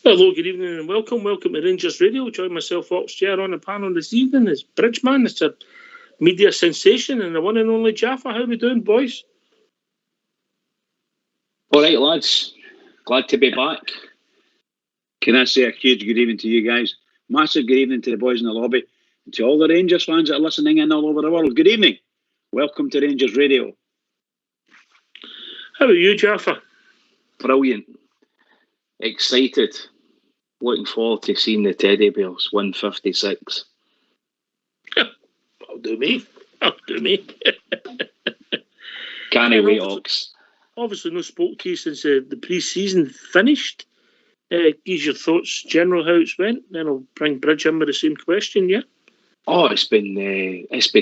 Hello, good evening and welcome. Welcome to Rangers Radio. Join myself, Oxchair, on the panel this evening is Bridgeman. It's a media sensation and the one and only Jaffa. How we doing, boys? All right, lads. Glad to be back. Can I say a huge good evening to you guys? Massive good evening to the boys in the lobby and to all the Rangers fans that are listening in all over the world. Good evening. Welcome to Rangers Radio. How are you, Jaffa? Brilliant. Excited. Looking forward to seeing the Teddy Bears win 56. That'll do me. Can't wait, Ox. Obviously, no spoke to you since the pre-season finished. Give your thoughts, general, how it's went. Then I'll bring Bridge in with the same question, yeah? Oh, it's been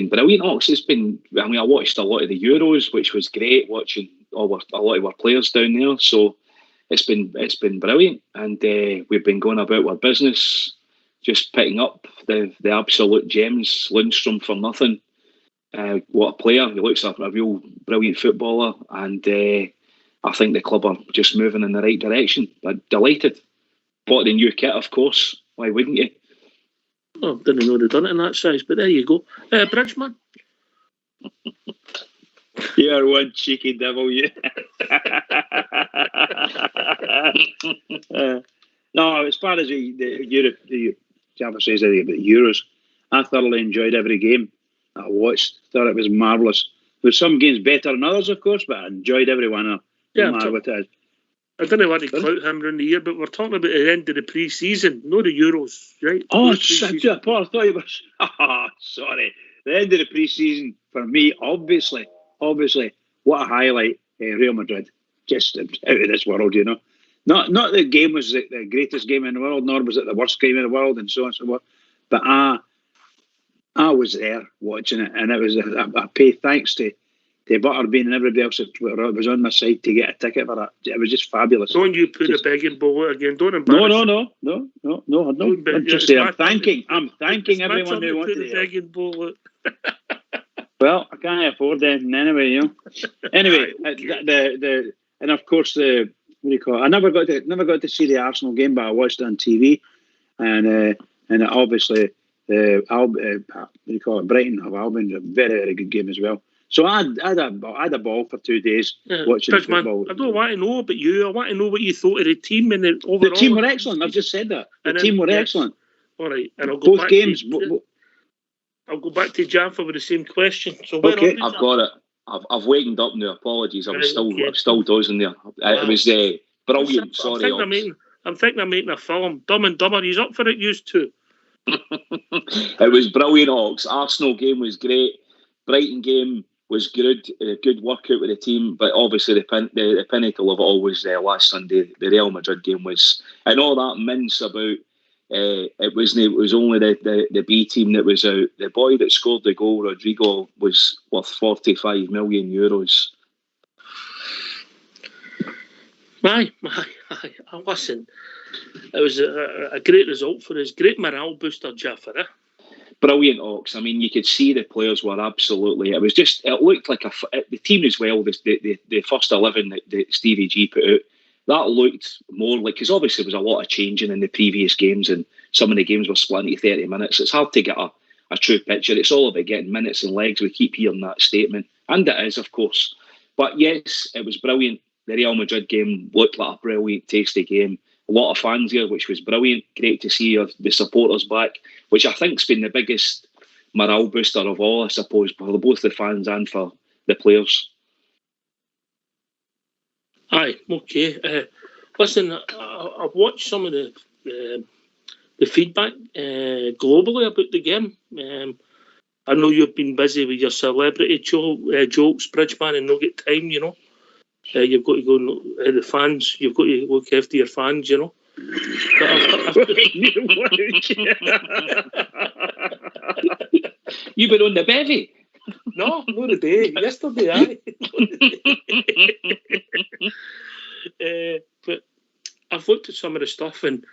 brilliant, Ox. I watched a lot of the Euros, which was great, watching a lot of our players down there. So it's been brilliant, and we've been going about our business, just picking up the absolute gems. Lundstrom for nothing. What a player! He looks like a real brilliant footballer, and I think the club are just moving in the right direction. I'm delighted. Bought the new kit, of course. Why wouldn't you? Oh, didn't know they'd done it in that size, but there you go. Bridgeman. You're one cheeky devil, you. No, as far as the Jaffa says about the Euros, I thoroughly enjoyed every game I watched. Thought it was marvellous. There's some games better than others, of course, but I enjoyed every one. Yeah, no matter what it is. I don't know what to clout him around the year, but we're talking about the end of the pre-season, not the Euros, right? Oh, Paul, I thought you were... Oh, sorry. The end of the pre-season, for me, obviously, what a highlight. Real Madrid, just out of this world, you know. Not the game was the greatest game in the world, nor was it the worst game in the world, and so on and so forth. But I was there watching it, and it was I pay thanks to Butterbean and everybody else that was on my side to get a ticket for that. It was just fabulous. Don't you put a begging bowl out again? Don't embarrass. No. I'm just saying. I'm thanking everyone who wanted to put the begging bowl out. Well, I can't afford anything anyway, you know. Anyway, and of course what do you call it? I never got to see the Arsenal game, but I watched it on TV, and obviously what do you call it? Brighton of Albion, a very, very good game as well. So I had a ball for 2 days watching football. I don't want to know about you. I want to know what you thought of the team and overall. The team were excellent. I've just said that. The team were excellent. All right, and I'll go both games. I'll go back to Jaffa with the same question. So okay, I've got it. I've wakened up now. Apologies, I'm still dozing there. It was brilliant. I'm thinking I'm making a film. Dumb and Dumber. He's up for it. Used to. It was brilliant, Ox. Arsenal game was great. Brighton game was good. Good workout with the team, but obviously the pinnacle of it all was last Sunday. The Real Madrid game was, and all that mince about. It was only the B team that was out. The boy that scored the goal, Rodrigo, was worth 45 million euros. Aye. Listen, it was a great result for us. Great morale booster, Jaffa. Brilliant, Ox. I mean, you could see the players were absolutely. It looked like the team as well. The first 11 that Stevie G put out. That looked more like, because obviously there was a lot of changing in the previous games, and some of the games were split into 30 minutes. It's hard to get a true picture. It's all about getting minutes and legs. We keep hearing that statement, and it is, of course. But yes, it was brilliant. The Real Madrid game looked like a brilliant, tasty game. A lot of fans here, which was brilliant. Great to see the supporters back, which I think's been the biggest morale booster of all, I suppose, for both the fans and for the players. Aye, okay. Listen, I've watched some of the feedback globally about the game. I know you've been busy with your celebrity jokes, Bridgeman, and not get time, you know. You've got to go the fans. You've got to look after your fans, you know. You've been on the bevy. No, not today. Yesterday, aye. But I've looked at some of the stuff, and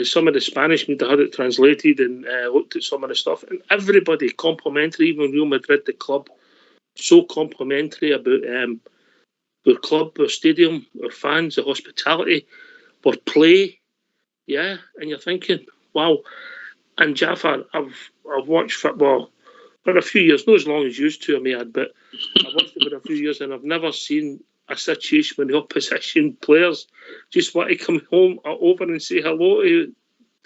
some of the Spanish media had it translated, and looked at some of the stuff, and everybody complimentary, even Real Madrid, the club, so complimentary about our club, our stadium, our fans, the hospitality, our play. Yeah, and you're thinking, wow. And Jaffa, I've watched football for a few years, not as long as you two, Ahmed, but I've watched it for a few years, and I've never seen a situation when the opposition players just want to come home over and say hello to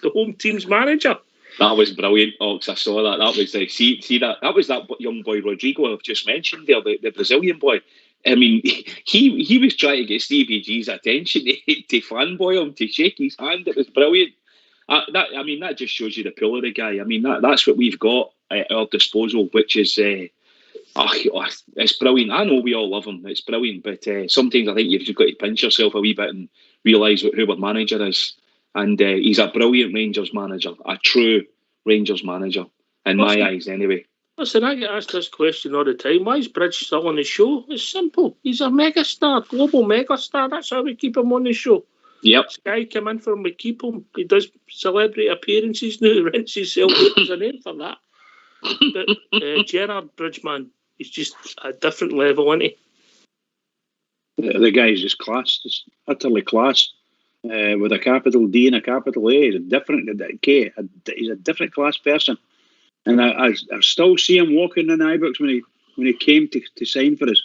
the home team's manager. That was brilliant, Ox. I saw that. That was see that was that young boy Rodrigo I've just mentioned there, the Brazilian boy. I mean, he was trying to get Stevie G's attention to fanboy him, to shake his hand. It was brilliant. That just shows you the pull of the guy. I mean, that's what we've got at our disposal, which is it's brilliant. I know we all love him. It's brilliant, but sometimes I think you've just got to pinch yourself a wee bit and realise who our manager is. And he's a brilliant Rangers manager, a true Rangers manager, in my eyes anyway. Listen, I get asked this question all the time. Why is Bridge still on the show? It's simple. He's a megastar, global megastar. That's how we keep him on the show. Yep. Sky come in for him, we keep him. He does celebrity appearances now. He rents himself out. There's a name for that. But Gerard Bridgman, he's just a different level, isn't he? The guy's just class, just utterly class. With a capital D and a capital A. He's a different K. He's a different class person, and I still see him walking in Ibrox when he came to sign for us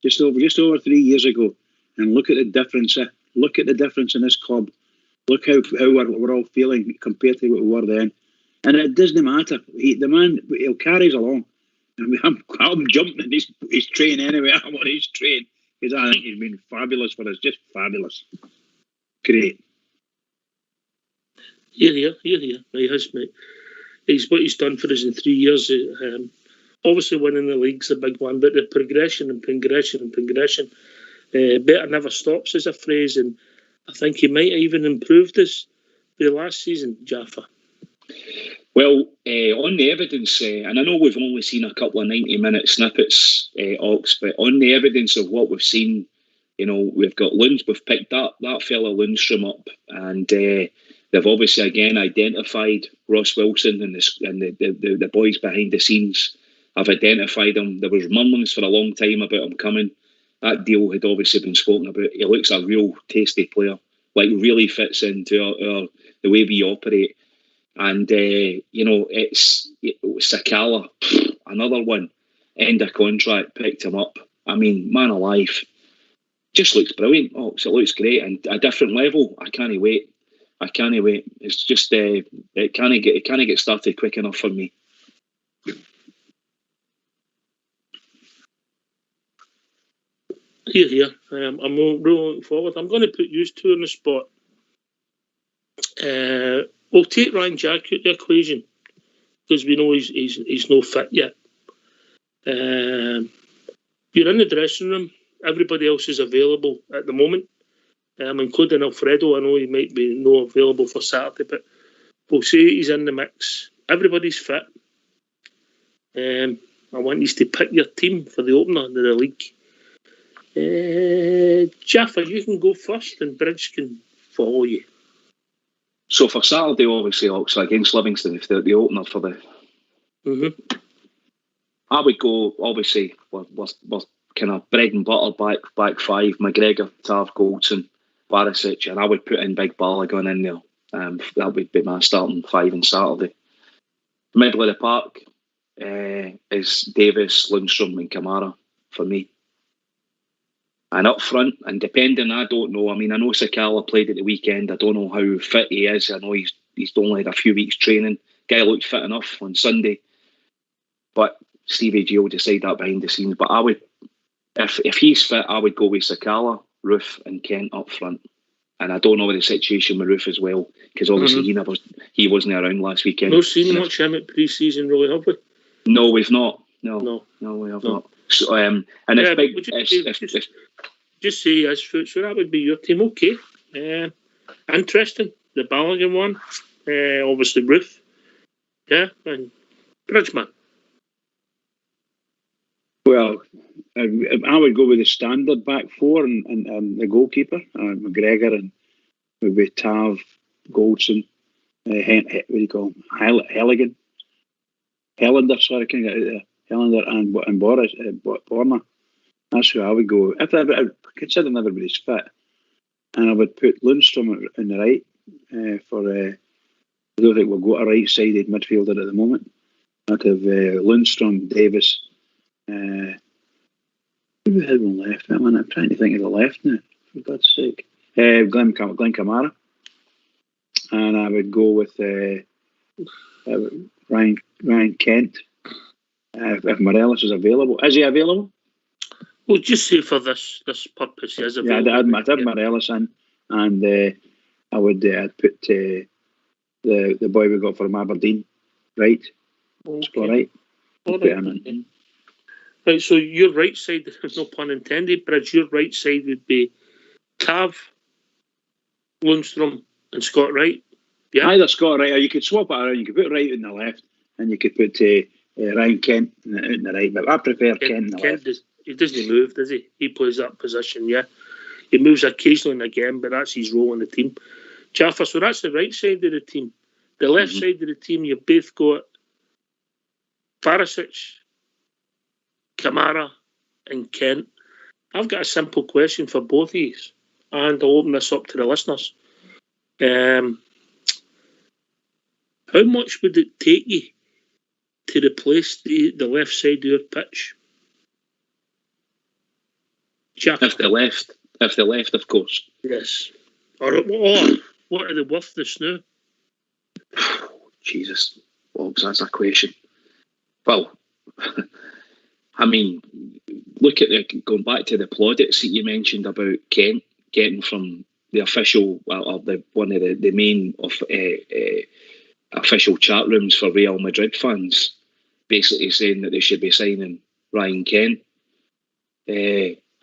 just over 3 years ago. And look at the difference. Look at the difference in this club. Look how we're all feeling compared to what we were then. And it doesn't matter. The man, he'll carry us along. And I'm jumping in his train anyway. I'm on his train because I think he's been fabulous for us. Just fabulous. Great. Here. He has, mate. What he's done for us in 3 years. Obviously, winning the league's a big one, but the progression. Better never stops is a phrase, and I think he might have even improved us the last season, Jaffa. Well, on the evidence, and I know we've only seen a couple of 90-minute snippets, Ox, but on the evidence of what we've seen, you know, we've picked that fella Lundstrom up, and they've obviously again identified Ross Wilson and the boys behind the scenes have identified him. There was murmurings for a long time about him coming. That deal had obviously been spoken about. He looks a real tasty player, like really fits into the way we operate. And it's Sakala, another one, end of contract, picked him up. I mean, man alive. Just looks brilliant. Oh, so it looks great and a different level. I can't wait. It's just it can't get started quick enough for me. Here. I'm really looking forward. I'm going to put you two on the spot. We'll take Ryan Jack out the equation because we know he's no fit yet. You're in the dressing room. Everybody else is available at the moment, including Alfredo. I know he might be not available for Saturday, but we'll say he's in the mix. Everybody's fit. I want you to pick your team for the opener of the league. Jaffa, you can go first and Bridge can follow you. So for Saturday, obviously, Oxford against Livingston, if they're the opener for the... Mm-hmm. I would go, obviously, we're kind of bread and butter back five, McGregor, Tav, Goldson, Barisic, and I would put in Big Balogun in there. That would be my starting five on Saturday. Middle of the park is Davis, Lundstrom and Kamara for me. And up front, and depending, I don't know. I mean, I know Sakala played at the weekend. I don't know how fit he is. I know he's only had a few weeks training. Guy looked fit enough on Sunday. But Stevie G will decide that behind the scenes. But I would, if he's fit, I would go with Sakala, Roof and Kent up front. And I don't know the situation with Roof as well, because obviously he wasn't around last weekend. No seen much him at pre-season, really, have we? No, we've not. No, we have not. So, and yeah, just say yes, so that would be your team. Okay, interesting. The Balogun one, obviously Roof, yeah, and Bridgman. Well, I would go with the standard back four and the goalkeeper, McGregor, and maybe Tav, Goldson, what do you call him? Helander, sorry, I can't get it there. Helander and Boris, Borna. That's who I would go. Considering everybody's fit, and I would put Lundstrom on the right, for. I don't think we'll go to a right-sided midfielder at the moment. I'd have Lundstrom, Davis. Who had one left? I'm trying to think of the left now. For God's sake, Glenn Kamara, and I would go with Ryan Kent. If Morelos is available, is he available? Well, just say for this purpose, he is available. Yeah, I'd have Morelos in, and I would I'd put the boy we got from Aberdeen, right? Okay. All right. All Put right. him in. Right, so your right side, there's no pun intended, Bridge, your right side would be Cav, Lundstrom, and Scott Wright. Yeah. Either Scott Wright, or you could swap it around. You could put Wright in the left, and you could put Ryan Kent in the right. But I prefer Kent in the left. He doesn't move, does he? He plays that position, yeah. He moves occasionally in a game, but that's his role in the team. Jaffa, so that's the right side of the team. The left side of the team, you've both got Barisic, Kamara, and Kent. I've got a simple question for both of you, and I'll open this up to the listeners. How much would it take you to replace the left side of your pitch? Jaffa. If the left, of course. Yes. Or what are they worth this now? Jesus, Bobs, that's a question. Well, I mean, look at going back to the plaudits that you mentioned about Kent getting from the official, or one of the main of official chat rooms for Real Madrid fans, basically saying that they should be signing Ryan Kent.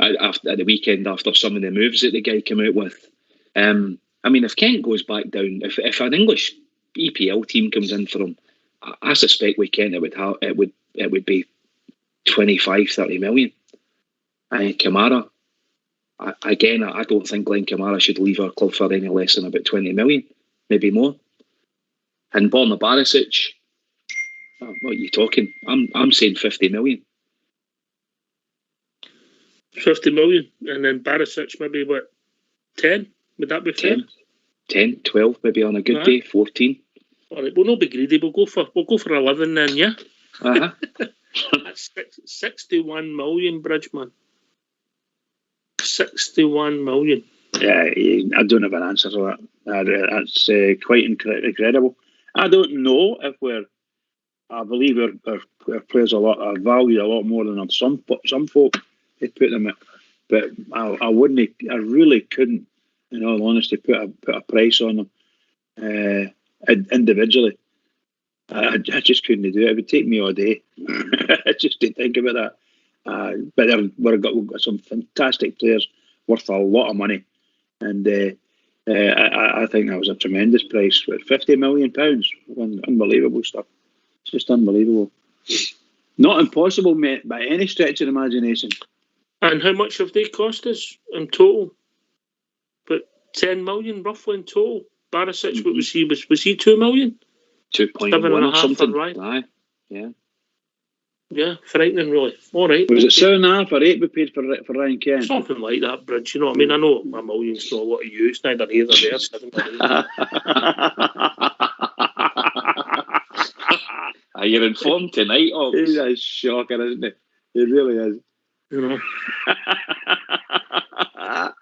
After the weekend, after some of the moves that the guy came out with, I mean, if Kent goes back down, if an English EPL team comes in for him, I suspect with Kent it would be 25-30 million. And Kamara, I don't think Glenn Kamara should leave our club for any less than about 20 million, maybe more. And Borna Barisic, what are you talking? I'm saying 50 million. 50 million, and then Barisic maybe what, 10? Would that be fair? 10, 12, maybe on a good day, 14. All right, we'll not be greedy. We'll go for 11 then, yeah. Uh-huh. That's 61 million, Bridgeman. 61 million. Yeah, I don't have an answer to that. That's quite incredible. I don't know if I believe our players are valued a lot more than some folk. They put them at, but I wouldn't. I really couldn't, in all honesty, put a price on them individually. I just couldn't do it. It would take me all day just to think about that. But we've got some fantastic players worth a lot of money, and I think that was a tremendous price. With £50 million, unbelievable stuff. It's just unbelievable. Not impossible, mate, by any stretch of the imagination. And how much have they cost us in total? But 10 million roughly in total. Barisic, what was he? Was he 2 million? 2.1 or something. Right. Aye. Yeah. Yeah, frightening, really. All right. Was it 7.5 or 8 we paid for Ryan Kent? Something like that, Bridge. You know what I mean? I know a million's not a lot of use, neither here nor there. 7 million. You're informed tonight, He's a shocker, isn't he? He really is. You know,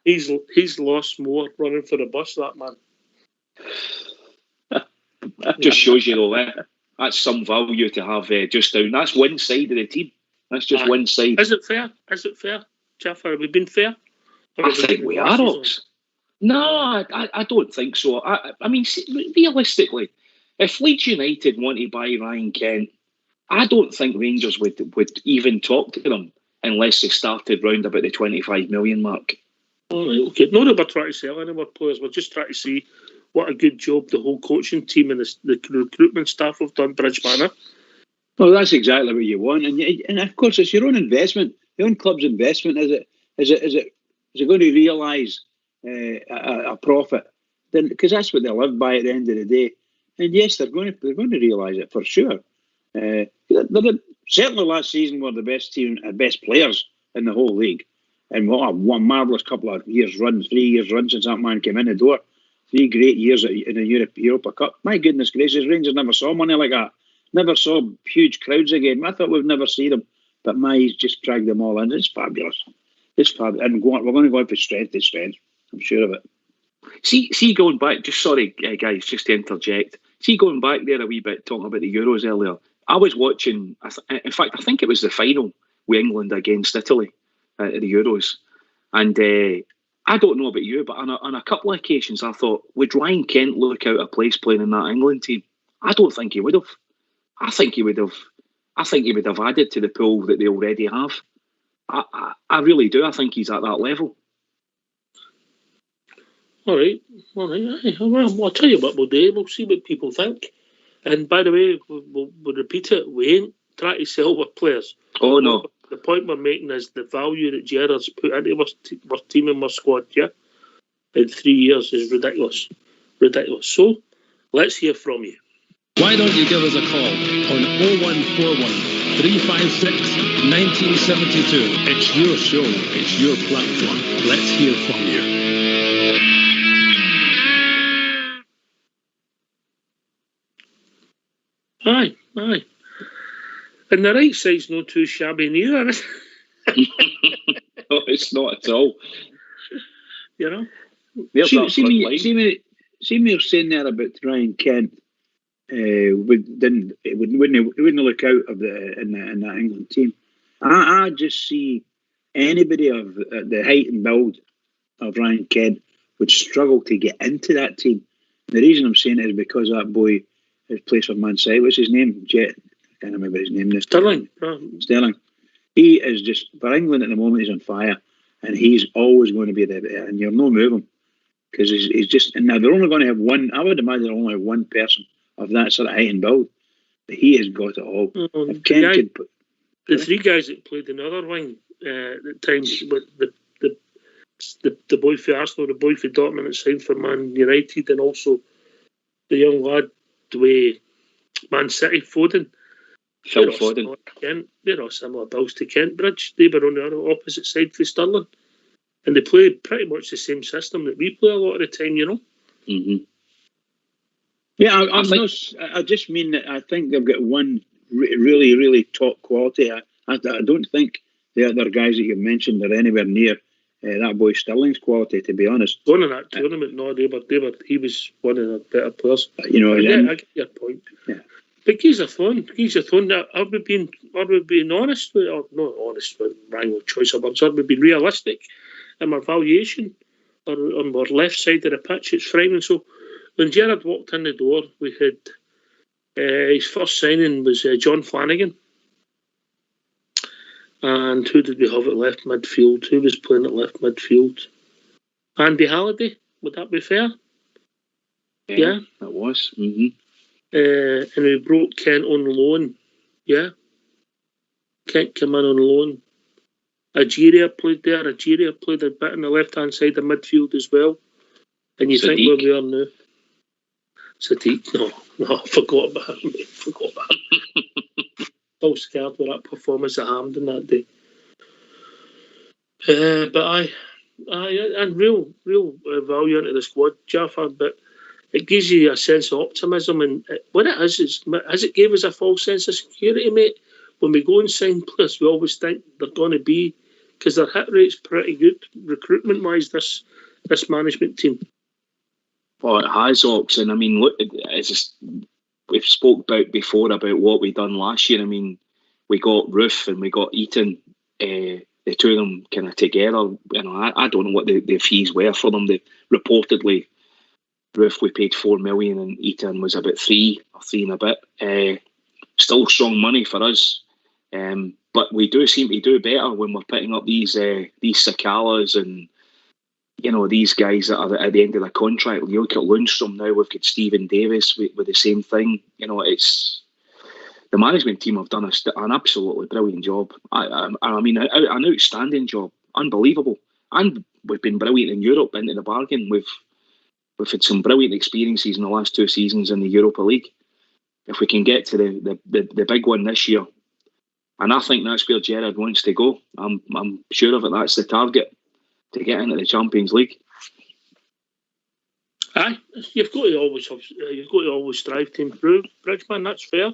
he's lost more running for the bus, that man. Just shows you though, that's some value to have just down. That's one side of the team. That's just one side. Is it fair? Jaffa, have we been fair? I think we are, Ox. No, I don't think so. I mean, realistically, if Leeds United want to buy Ryan Kent, I don't think Rangers would even talk to them unless they started round about the 25 million mark. All right, okay. Not that we're trying to sell any more players. We're just trying to see what a good job the whole coaching team and the recruitment staff have done, Bridgeman. Well, that's exactly what you want, and of course it's your own investment, your own club's investment. Is it going to realise a profit? Then, because that's what they live by at the end of the day. And yes, they're going to realise it for sure. Certainly last season were the best team, best players in the whole league, and what a marvellous couple of years run, 3 years run since that man came in the door. 3 great years in the Europa Cup. My goodness gracious, Rangers never saw money like that. Never saw huge crowds again. I thought we'd never see them, but he's just dragged them all in. It's fabulous. It's fabulous. And we're going to go on from strength to strength. I'm sure of it. See, going back, just sorry, guys, just to interject. See, going back there a wee bit, talking about the Euros earlier, I was watching, in fact, I think it was the final with England against Italy at the Euros. And I don't know about you, but on a couple of occasions, I thought, would Ryan Kent look out of place playing in that England team? I don't think he would have. I think he would have added to the pool that they already have. I really do. I think he's at that level. All right. Well, I'll tell you what we'll do. We'll see what people think. And by the way, we'll repeat it. We ain't trying to sell our players. Oh, no. The point we're making is the value that Gerrard's put into our team and our squad, in 3 years is ridiculous. Ridiculous. So, let's hear from you. Why don't you give us a call on 0141 356 1972. It's your show. It's your platform. Let's hear from you. Aye. And the right side's not too shabby neither. No, it's not at all. You know? See me you're saying there about Ryan Kent. Wouldn't look out of in that England team. I just see anybody of the height and build of Ryan Kent would struggle to get into that team. The reason I'm saying it is because that boy has played for Man City. What's his name? I can't remember his name. Sterling. He is just, for England at the moment, he's on fire, and he's always going to be there, and you'll no move him because he's just. And now they're only going to have one. I would imagine they'll only have one person of that sort of height and build. But he has got it all. The three guys that played in the other wing at times, with the boy for Arsenal, the boy for Dortmund that signed for Man United, and also the young lad with Man City, Foden. Phil Foden. They're all similar bills to Kentbridge. They were on the other opposite side for Sterling. And they play pretty much the same system that we play a lot of the time, Mm-hmm. Yeah, I just mean that I think they've got one really, really top quality. I don't think the other guys that you've mentioned are anywhere near that boy Sterling's quality, to be honest. Going in that tournament, no, he was one of the better players. I get your point. Yeah. But he's a thorn. Are we being honest with, or not honest with wrong choice of words, are we being realistic in our valuation on our left side of the pitch? It's frightening. So when Gerrard walked in the door, we had his first signing was John Flanagan. And who did we have at left midfield? Who was playing at left midfield? Andy Halliday, would that be fair? Yeah. That was. Mm-hmm. And we brought Kent on loan. Yeah. Kent came in on loan. Algeria played there. Algeria played a bit on the left-hand side of midfield as well. And you think where we are now? Sadiq? No, I forgot about him. Still scared with that performance at Hampden that day. But and real value into the squad, Jaffa, but it gives you a sense of optimism, and what it is has it gave us a false sense of security, mate. When we go and sign players, we always think they're going to be, because their hit rate's pretty good recruitment-wise, this management team. Well, it has, Ox, and I mean, look, we've spoke about before about what we done last year. I mean, we got Roof and we got Eaton, the two of them kind of together. You know, I don't know what the fees were for them. They reportedly, Roof we paid 4 million and Eaton was about 3 and a bit. Still strong money for us, but we do seem to do better when we're picking up these Sakalas and, you know, these guys that are at the end of the contract. You look at Lundstrom now, we've got Stephen Davis with the same thing. You know, it's the management team have done an absolutely brilliant job. I mean, an outstanding job, unbelievable. And we've been brilliant in Europe into the bargain. We've had some brilliant experiences in the last 2 seasons in the Europa League. If we can get to the big one this year, and I think that's where Gerrard wants to go. I'm sure of it. That's the target, to get into the Champions League. Aye, you've got to always strive to improve, Bridgeman. That's fair.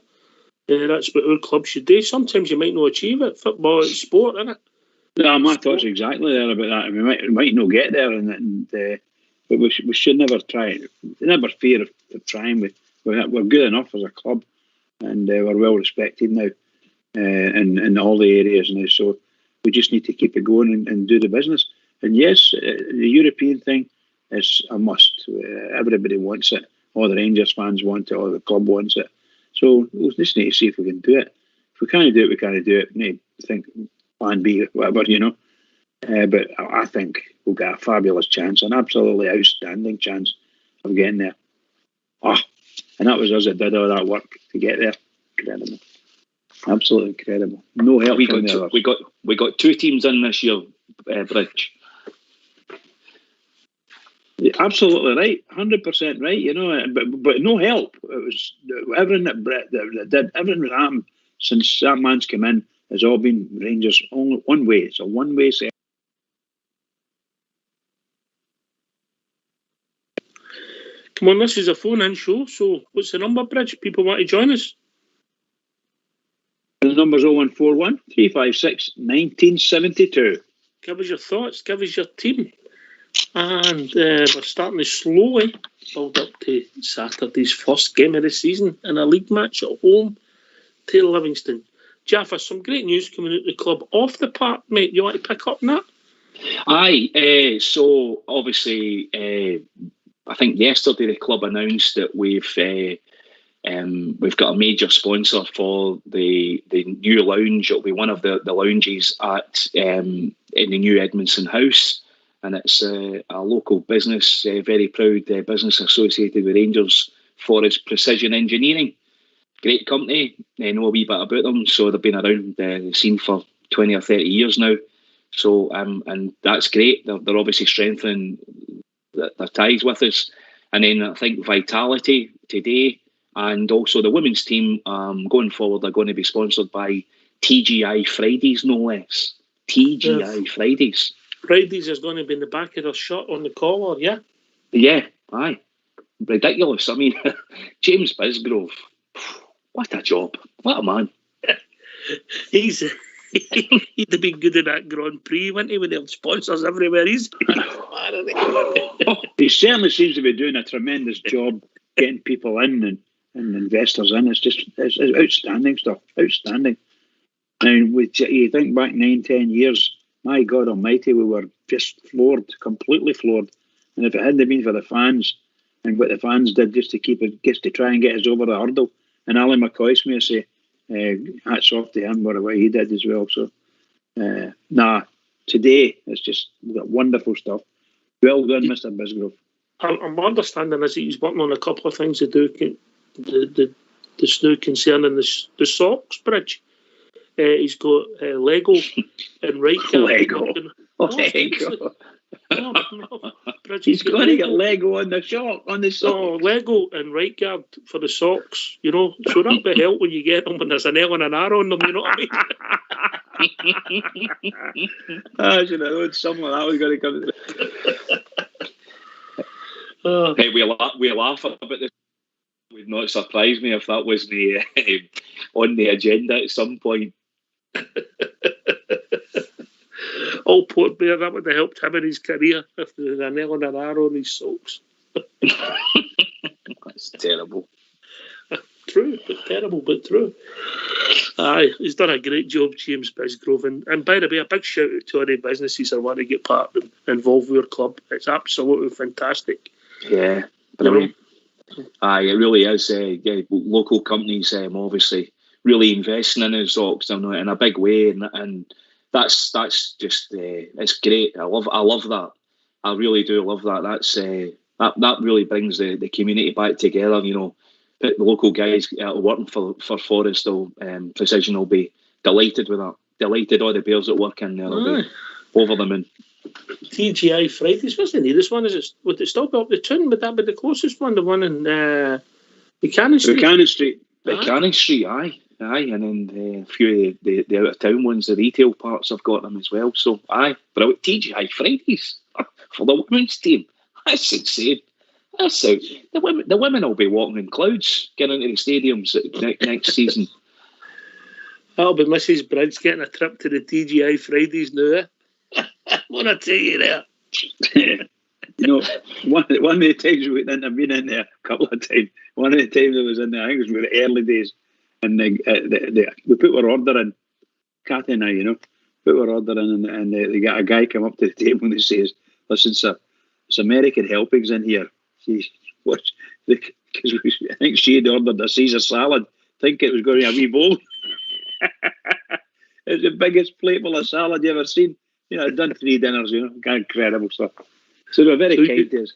That's what our club should do. Sometimes you might not achieve it. Football is sport, isn't it? No, my thoughts exactly there about that. We might not get there, but we should never try. Never fear of trying. We're good enough as a club, and we're well respected now in all the areas now. So we just need to keep it going and do the business. And yes, the European thing is a must. Everybody wants it. All the Rangers fans want it. All the club wants it. So we'll just need to see if we can do it. If we can't do it, we can't do it. We need to think plan B, whatever, But I think we'll get a fabulous chance, an absolutely outstanding chance of getting there. And that was us that did all that work to get there. Incredible. Absolutely incredible. No help from the others. We got 2 teams in this year, Bridge. Absolutely right, 100% right. But no help. It was everything that did everything that happened since that man's come in has all been Rangers only one way. It's a one-way set. Come on, this is a phone-in show. So what's the number, Bridge? People want to join us. The number's 0141 356 1972. Give us your thoughts. Give us your team. And we're starting to slowly build up to Saturday's first game of the season in a league match at home to Livingston. Jaffa, some great news coming out of the club off the park, mate. You want to pick up on that? Aye. So obviously, I think yesterday the club announced that we've got a major sponsor for the new lounge. It'll be one of the lounges in the new Edmondson House. And it's a local business, very proud business associated with Rangers, Forest Precision Engineering. Great company. I know a wee bit about them. So they've been around the scene for 20 or 30 years now. So, and that's great. They're obviously strengthening their ties with us. And then I think Vitality today and also the women's team going forward are going to be sponsored by TGI Fridays, no less. TGI Fridays. Fridays is going to be in the back of their shirt on the collar, yeah? Yeah, aye. Ridiculous. I mean, James Bisgrove, what a job. What a man. He'd have been good in that Grand Prix, wouldn't he, with the sponsors everywhere. He certainly seems to be doing a tremendous job getting people in and investors in. It's outstanding stuff. Outstanding. And you think back 9-10 years, my God Almighty, we were just floored, completely floored. And if it hadn't been for the fans and what the fans did just to try and get us over the hurdle, and Ali McCoy may say, hats off to him for what he did as well. So, today it's just we've got wonderful stuff. Well done, Mr. Bisgrove. My understanding is that he's working on a couple of things to do concerning the socks, Bridge. He's got Lego and Rijkaard. Lego. No. He's going to get Lego on the socks. No, Lego and Rijkaard for the socks, So that'll be help when you get them when there's an L and an R on them, you know what I mean? I should have known something like that was going to come. Hey, we laugh about this. It would not surprise me if that was on the agenda at some point. All Port Bear, that would have helped him in his career if there was an L and an R on his socks. That's terrible. True, but true. Aye, he's done a great job, James Bisgrove. And by the way, a big shout out to any businesses that want to get part of involved with your club. It's absolutely fantastic. Yeah, brilliant. Aye, it really is. Local companies obviously really investing in us, in a big way, and that's just it's great. I love that. I really do love that. That's that really brings the community back together. The local guys working for Forest Precision will be delighted with that. Delighted, all the Bears that work in there will be over the moon. TGI Fridays, what's the nearest one? Would it still be up the Toon? Would that be the closest one? The one in Buchanan Street? Buchanan Street, aye. And then a few of the out of town ones, the retail parts, have got them as well. So aye, but TGI Fridays for the women's team, that's insane. So the women will be walking in clouds getting into the stadiums next season. That'll be Mrs. Bridge getting a trip to the TGI Fridays now. What I tell you there. You know, one of the times I've been in there a couple of times. One of the times I was in there, I think it was the early days, and we put our order in. Kathy and I, you know, put our order in, and they got a guy come up to the table and he says, "Listen, sir, it's American helpings in here." Because I think she had ordered a Caesar salad, thinking it was going to be a wee bowl. It's the biggest plate full of salad you ever seen. You know, I'd done 3 dinners, you know, incredible stuff. So they were very kind to us.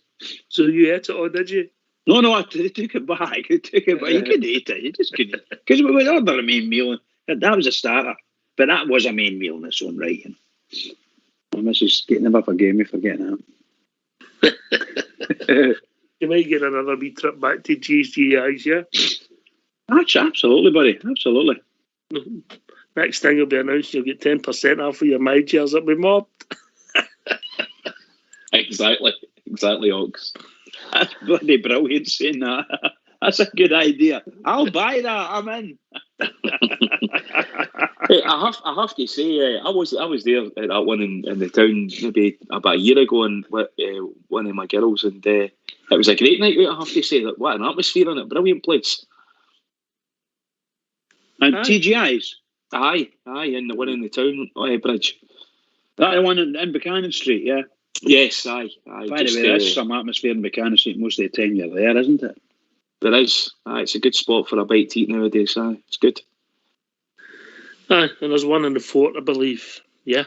So you ate it all, did you? No, I took it back. You couldn't eat it. You just couldn't. Because we would order a main meal. That was a starter. But that was a main meal in its own right. You know. My missus never forgave me for getting that. You might get another wee trip back to GGI's, yeah? Absolutely, buddy. Absolutely. Next thing will be announced, you'll get 10% off of your My Chairs that we mobbed. Exactly, Ox. That's bloody brilliant saying that. That's a good idea. I'll buy that. I'm in. Hey, I have to say, I was there at that one in the town maybe about a year ago, and with one of my girls, and it was a great night out. I have to say that what an atmosphere in it, brilliant place. And TGI's. Aye, and the one in the town bridge. That the one in Buchanan Street, yeah. Yes, aye. By the way, there's some atmosphere in Buchanan Street most of the time you're there, isn't it? There is. Aye, it's a good spot for a bite to eat nowadays. Aye, it's good. Aye, and there's one in the fort, I believe. Yeah.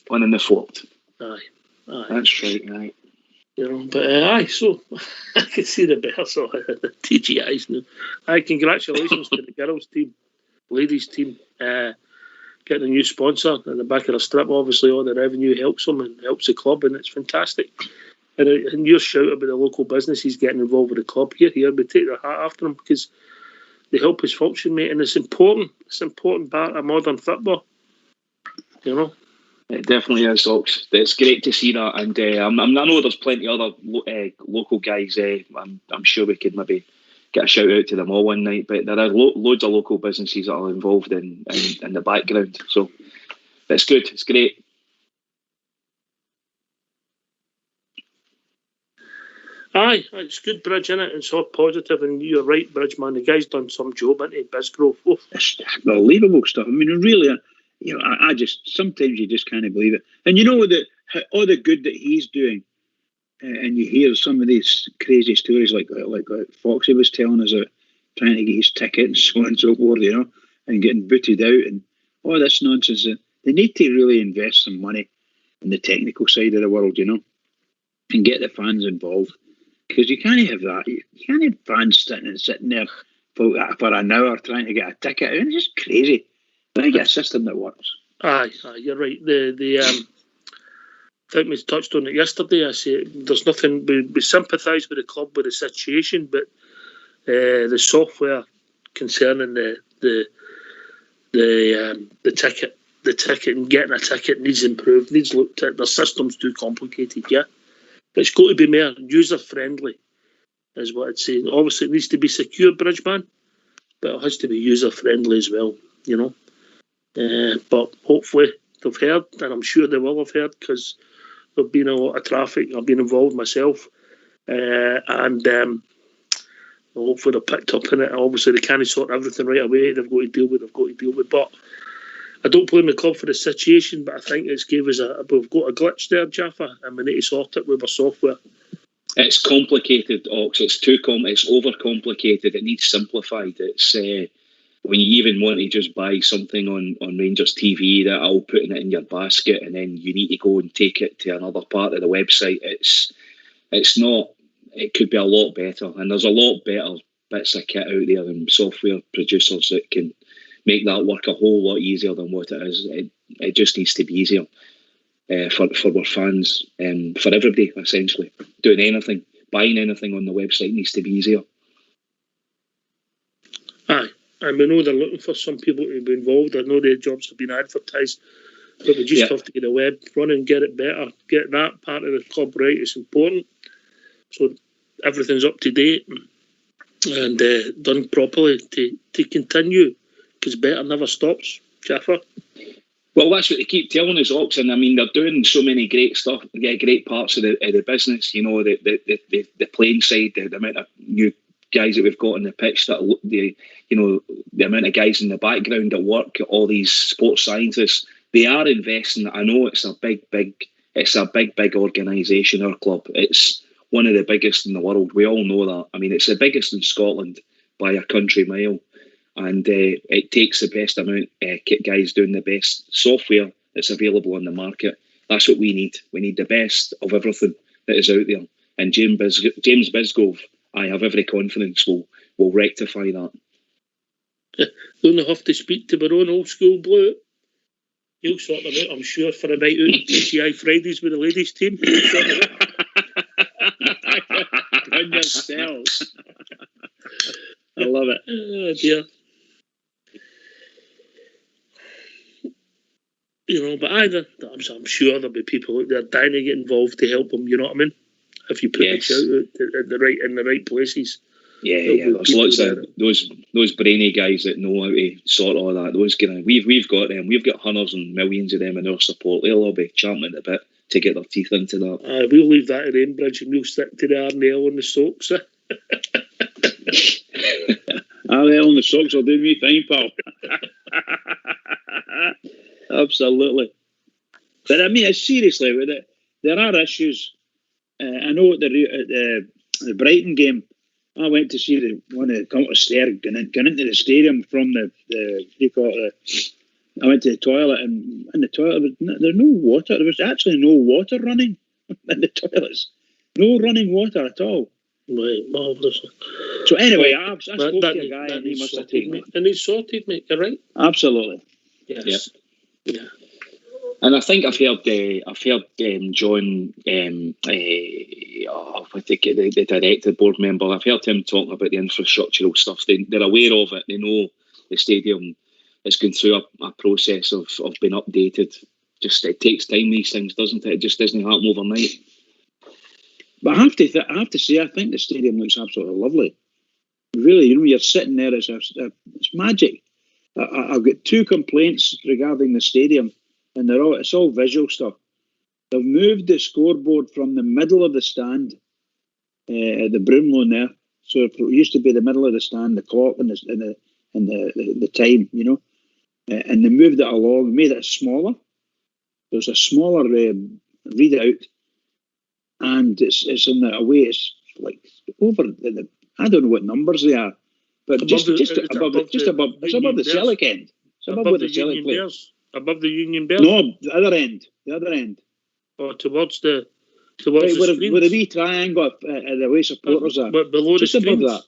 One in the fort. Aye. That's right. Aye. You know, but aye, so I can see the bears of the TGI's now. Aye, congratulations to the girls team, ladies team, getting a new sponsor in the back of the strip. Obviously, all the revenue helps them and helps the club, and it's fantastic. And your shout about the local businesses getting involved with the club here, we take their hat after them because they help us function, mate, and it's important. It's an important part of modern football, you know. It definitely is, Ox. It's great to see that, and I know there's plenty of other local guys. I'm sure we could maybe get a shout out to them all one night, but there are loads of local businesses that are involved in the background, so it's good. It's great. Aye, it's good, Bridge, innit? It's all positive, and you're right, Bridge, man. The guy's done some job, isn't he? Bisgrove. Oh. It's unbelievable stuff. I mean, really, you know, I just, sometimes you just can't believe it. And you know, all the good that he's doing, and you hear some of these crazy stories like Foxy was telling us, trying to get his ticket and so on and so forth, you know, and getting booted out and all this nonsense. They need to really invest some money in the technical side of the world, you know, and get the fans involved. Because you can't have that. You can't have fans sitting there for an hour trying to get a ticket. It's just crazy. They get a system that works. Aye, you're right. I think we touched on it yesterday. I say there's nothing. We sympathise with the club with the situation, but the software concerning the ticket and getting a ticket needs improved. Needs looked at. The system's too complicated. Yeah. It's got to be more user-friendly, is what I'd say. Obviously, it needs to be secure, Bridgeman, but it has to be user-friendly as well, you know. But hopefully they've heard, and I'm sure they will have heard, because there've been a lot of traffic. I've been involved myself, and hopefully they're picked up in it. Obviously, they can't sort everything right away. They've got to deal with. But I don't blame the club for the situation, but I think it's gave us we've got a glitch there, Jaffa, and we need to sort it with our software. It's complicated, Ox. It's it's overcomplicated. It needs simplified. It's when you even want to just buy something on Rangers TV, that I'll put it in your basket, and then you need to go and take it to another part of the website. It's not. It could be a lot better, and there's a lot better bits of kit out there and software producers that can make that work a whole lot easier than what it is. It just needs to be easier for our fans and for everybody, essentially. Doing anything, buying anything on the website needs to be easier. Aye, and we know they're looking for some people to be involved. I know their jobs have been advertised, but we just have to get the web running, get it better, get that part of the club right. It's important. So everything's up to date and done properly to continue, because better never stops, Jaffa. Well, that's what they keep telling us, Oxen. I mean, they're doing so many great stuff, great parts of the business. You know, the playing side, the amount of new guys that we've got on the pitch, that the amount of guys in the background that work, all these sports scientists, they are investing. I know it's a big organisation. Our club, it's one of the biggest in the world. We all know that. I mean, it's the biggest in Scotland by a country mile. And it takes the best amount guys doing the best software that's available on the market. That's what we need. We need the best of everything that is out there. And James Bisgrove, I have every confidence, will rectify that. Don't have to speak to our own old school Blue. He'll sort them out, I'm sure, for a night out on TCI Fridays with the ladies' team. On yourselves. I love it. Oh, dear. You know, but I'm sure there'll be people out there dying to get involved to help them. You know what I mean? If you put the shout out in the right places. Yeah. There's lots of those brainy guys that know how to sort all that. Those we've got them. We've got hundreds and millions of them in our support. They'll all be champing a bit to get their teeth into that. We'll leave that at Rainbridge and we'll stick to the Arnell and the Soaks. Arnell and the Soaks will do me fine, pal. Absolutely. But I mean, seriously, there are issues. I know at the Brighton game, I went to see one of the come up the stair, going into the stadium from I went to the toilet, and in the toilet there's no water. There was actually no water running in the toilets. No running water at all. Right, marvellous. So anyway, I spoke to a guy and he must have taken it. And he's sorted, mate, you're right. Absolutely. Yes. Yeah. And I think I've heard John, the director, board member. I've heard him talking about the infrastructural stuff. They're aware of it. They know the stadium is going through a process of being updated. Just it takes time. These things, doesn't it? It just doesn't happen overnight. But I have to say, I think the stadium looks absolutely lovely. Really, you're sitting there. It's magic. I've got 2 complaints regarding the stadium. And it's all visual stuff. They've moved the scoreboard from the middle of the stand, at the Broomloan there. So it used to be the middle of the stand, the clock and the time, you know. And they moved it along, made it smaller. There's a smaller readout, and it's in a way it's like over I don't know what numbers they are, but it's above the Celtic end. It's above where the Celtic plays. Above the Union Bell? No, the other end. Or towards the where the wee triangle at the way supporters are. But below just the above that.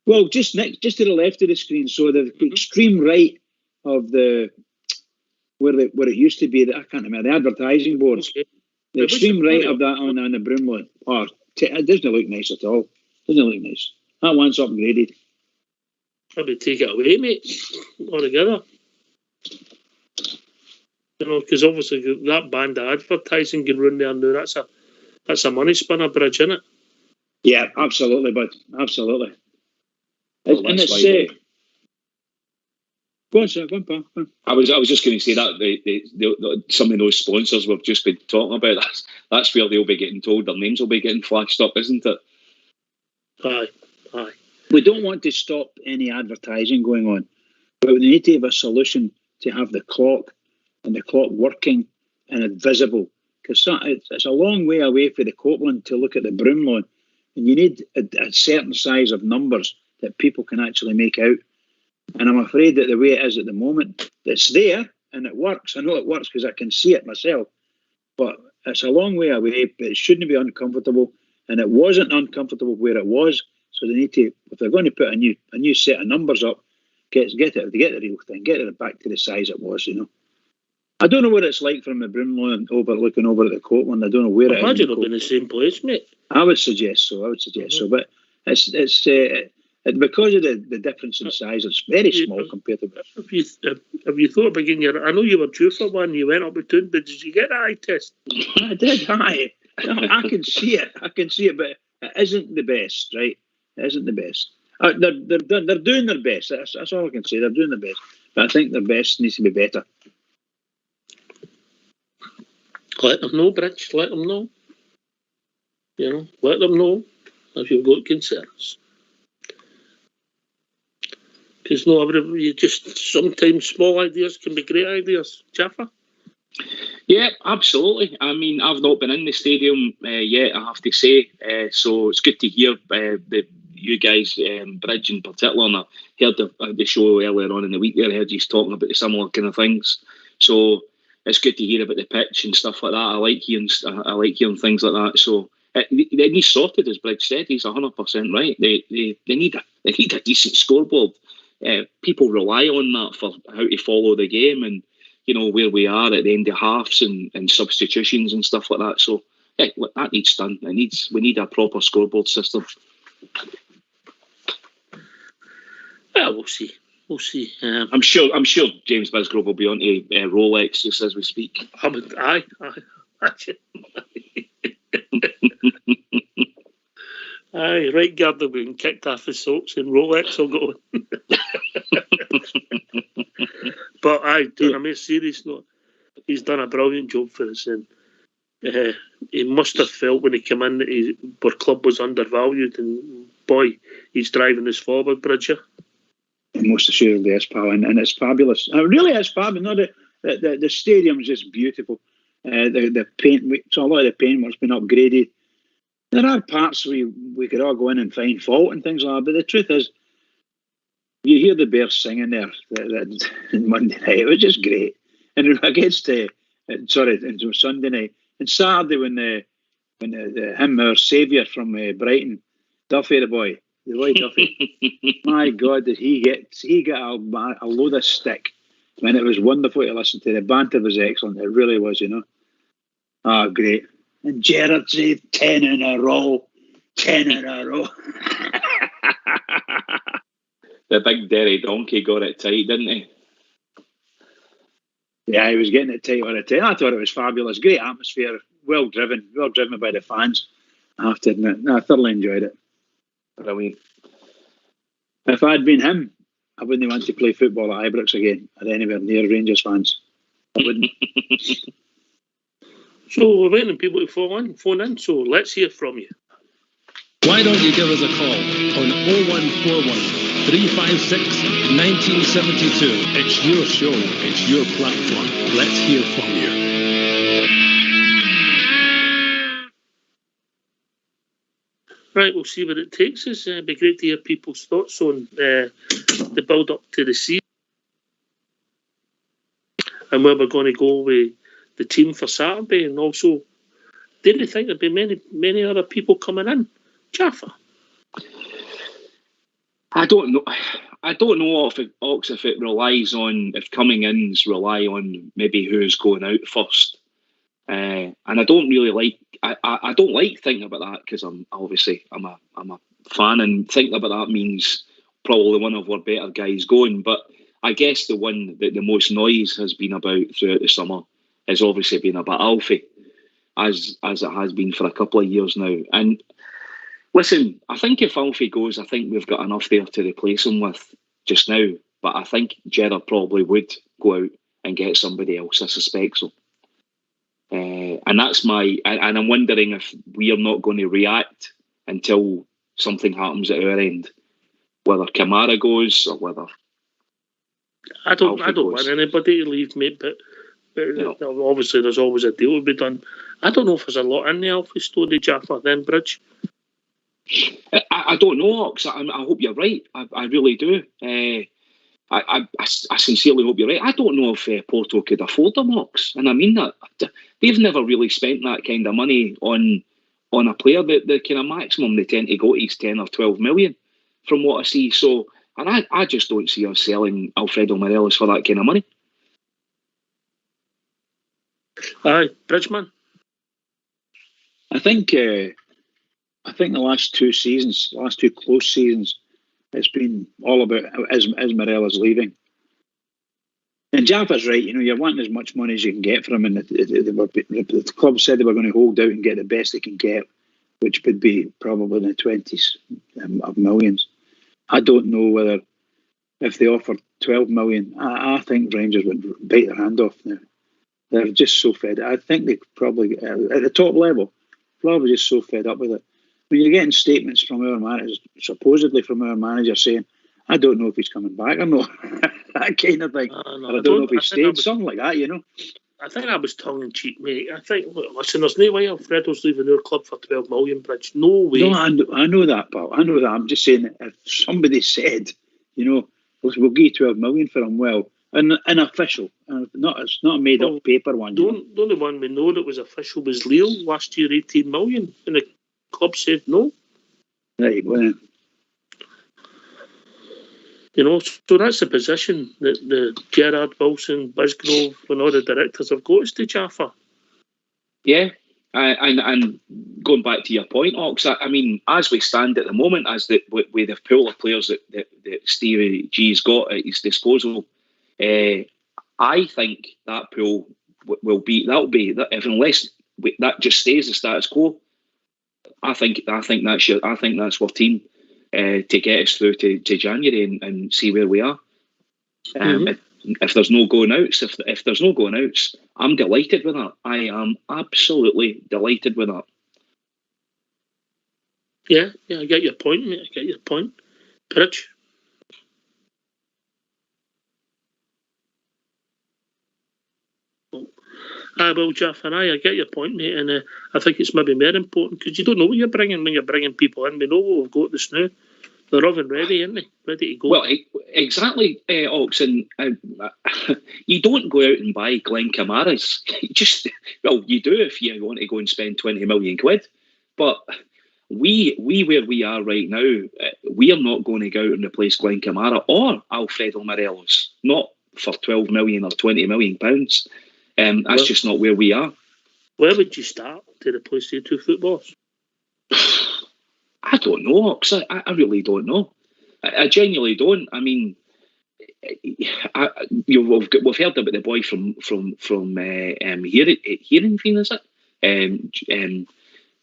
Well, just to the left of the screen, so the extreme right of where it used to be. I can't remember the advertising boards. Okay. The extreme right of that on the Broomloan. It doesn't look nice at all. Doesn't look nice. That one's upgraded. Probably take it away, mate, altogether. You know, because obviously that band of advertising can run there now. That's a money spinner bridge, isn't it? Yeah, absolutely, bud. Absolutely. Well, and it's go on, sir. Go on, pal. Go on. I was just going to say that some of those sponsors we've just been talking about. That's where they'll be getting told their names will be getting flashed up, isn't it? Aye. We don't want to stop any advertising going on, but we need to have a solution to have the clock and the clock working and it's visible, because it's a long way away for the Copeland to look at the Broomloan, and you need a certain size of numbers that people can actually make out. And I'm afraid that the way it is at the moment, it's there and it works. I know it works because I can see it myself, but it's a long way away. But it shouldn't be uncomfortable, and it wasn't uncomfortable where it was. So they need to, if they're going to put a new set of numbers up, get the real thing, get it back to the size it was. You know. I don't know what it's like from the Broomloan looking over at the Copeland. I don't know where it is. Imagine it'll be in the same place, mate. I would suggest so. So, but it's because of the difference in size. It's very small compared to. Have you thought about getting I know you were due for one. You went up to town, but did you get the eye test? I did. I can see it. But It isn't the best, right? It isn't the best. They're doing their best. That's all I can say. They're doing their best, but I think their best needs to be better. Let them know, Bridge. Let them know. Let them know if you've got concerns. Because you just sometimes small ideas can be great ideas. Jaffa? Yeah, absolutely. I mean, I've not been in the stadium yet, I have to say. So it's good to hear you guys, Bridge in particular, and I heard the show earlier on in the week there. I heard you talking about the similar kind of things. So it's good to hear about the pitch and stuff like that. I like hearing things like that. So it needs sorted, as Bridge said. He's 100% right. They need a decent scoreboard. People rely on that for how to follow the game and where we are at the end of halves and substitutions and stuff like that. So yeah, that needs done. We need a proper scoreboard system. Yeah, we'll see. We'll see. I'm sure James Bisgrove will be on to Rolex just as we speak. Aye. Aye, right guard will be kicked off his socks and Rolex will go. But on a more serious note, he's done a brilliant job for us, and he must have felt when he came in that our club was undervalued, and boy, he's driving us forward, Bridger. Most assuredly is, pal, and it's fabulous. It really is fabulous. The stadium's just beautiful. The paint, so a lot of the paint work's been upgraded. There are parts we could all go in and find fault and things like that, but the truth is, you hear the Bears singing there that Monday night. It was just great. And against into Sunday night and Saturday when our saviour from Brighton, Duffy the boy Duffy, my God, did he get a load of stick? And it was wonderful to listen to. The banter was excellent. It really was, great. And Gerrard saved 10 in a row. 10 in a row. The big Derry donkey got it tight, didn't he? Yeah, he was getting it tight on it. I thought it was fabulous. Great atmosphere. Well driven by the fans. I have to admit. I thoroughly enjoyed it. Brilliant. If I'd been him, I wouldn't want to play football at Ibrox again or anywhere near Rangers fans. I wouldn't. So we're waiting on people to phone in, so let's hear from you. Why don't you give us a call on 0141 356 1972. It's your show, it's your platform. Let's hear from you. Right, we'll see where it takes us. It'd be great to hear people's thoughts on the build-up to the season and where we're going to go with the team for Saturday. And also, didn't you think there'd be many other people coming in? Jaffa? I don't know if it relies on, if coming ins rely on maybe who's going out first. And I don't really like, I don't like thinking about that because I'm a fan, and thinking about that means probably one of our better guys going. But I guess the one that the most noise has been about throughout the summer has obviously been about Alfie, as it has been for a couple of years now. And listen, I think if Alfie goes, I think we've got enough there to replace him with just now. But I think Gerrard probably would go out and get somebody else. I suspect so. And that's and I'm wondering if we are not going to react until something happens at our end, whether Kamara goes or whether I don't want anybody to leave, mate. But obviously there's always a deal to be done. I don't know if there's a lot in the Alfie story, Jaffa. Then Bridge. I don't know, Ox. I hope you're right. I really do. I sincerely hope you're right. I don't know if Porto could afford them, Ox, and I mean that. They've never really spent that kind of money on a player. The kind of maximum they tend to go to is 10 or 12 million, from what I see. So, and I just don't see us selling Alfredo Morelos for that kind of money. Aye, Bridgeman. I think the last two close seasons, it's been all about Morelos leaving. And Jaffa's right, you're wanting as much money as you can get from him, and the club said they were going to hold out and get the best they can get. which would be probably in the 20s of millions. I don't know whether if they offered 12 million, I think Rangers would bite their hand off now. They're just so fed. I think they probably, at the top level, probably just so fed up with it. When you're getting statements from our managers, supposedly from our manager saying, I don't know if he's coming back or not. That kind of thing. No, I don't know if he's stayed, something like that, you know. I think I was tongue in cheek, mate. I think, look, listen, there's no way Alfredo's leaving our club for 12 million, Bridge. No way. No, I know that, pal. I know that. I'm just saying that if somebody said, you know, we'll give you 12 million for him, well, an official, it's not a made up paper one. The only one we know that was official was Lille last year, 18 million, and the club said no. Right, well. You know, so that's the position that the Gerrard, Wilson, Bisgrove, and all the directors have got us to, Jaffa. Yeah, and going back to your point, Ox, I mean, as we stand at the moment, with the pool of players that Stevie G's got at his disposal, I think that pool will be unless that just stays the status quo. I think that's our team to get us through to January and see where we are. If there's no going outs, if there's no going outs, I'm delighted with that. I am absolutely delighted with that. Yeah, I get your point, mate. I get your point. Bridge. Well, Jeff and I get your point, mate, and I think it's maybe more important because you don't know what you're bringing when you're bringing people in. We know what we've got this now. They're off and ready, aren't they? Ready to go. Well, exactly, Oxen. You don't go out and buy Glenn Kamara's. You do if you want to go and spend 20 million quid. But we where we are right now, we are not going to go out and replace Glenn Kamara or Alfredo Morelos, not for 12 million or 20 million pounds. That's just not where we are. Where would you start to replace the two footballers? I don't know, Ox. I really don't know. I genuinely don't. I mean, we've heard about the boy from Heerenveen, is it?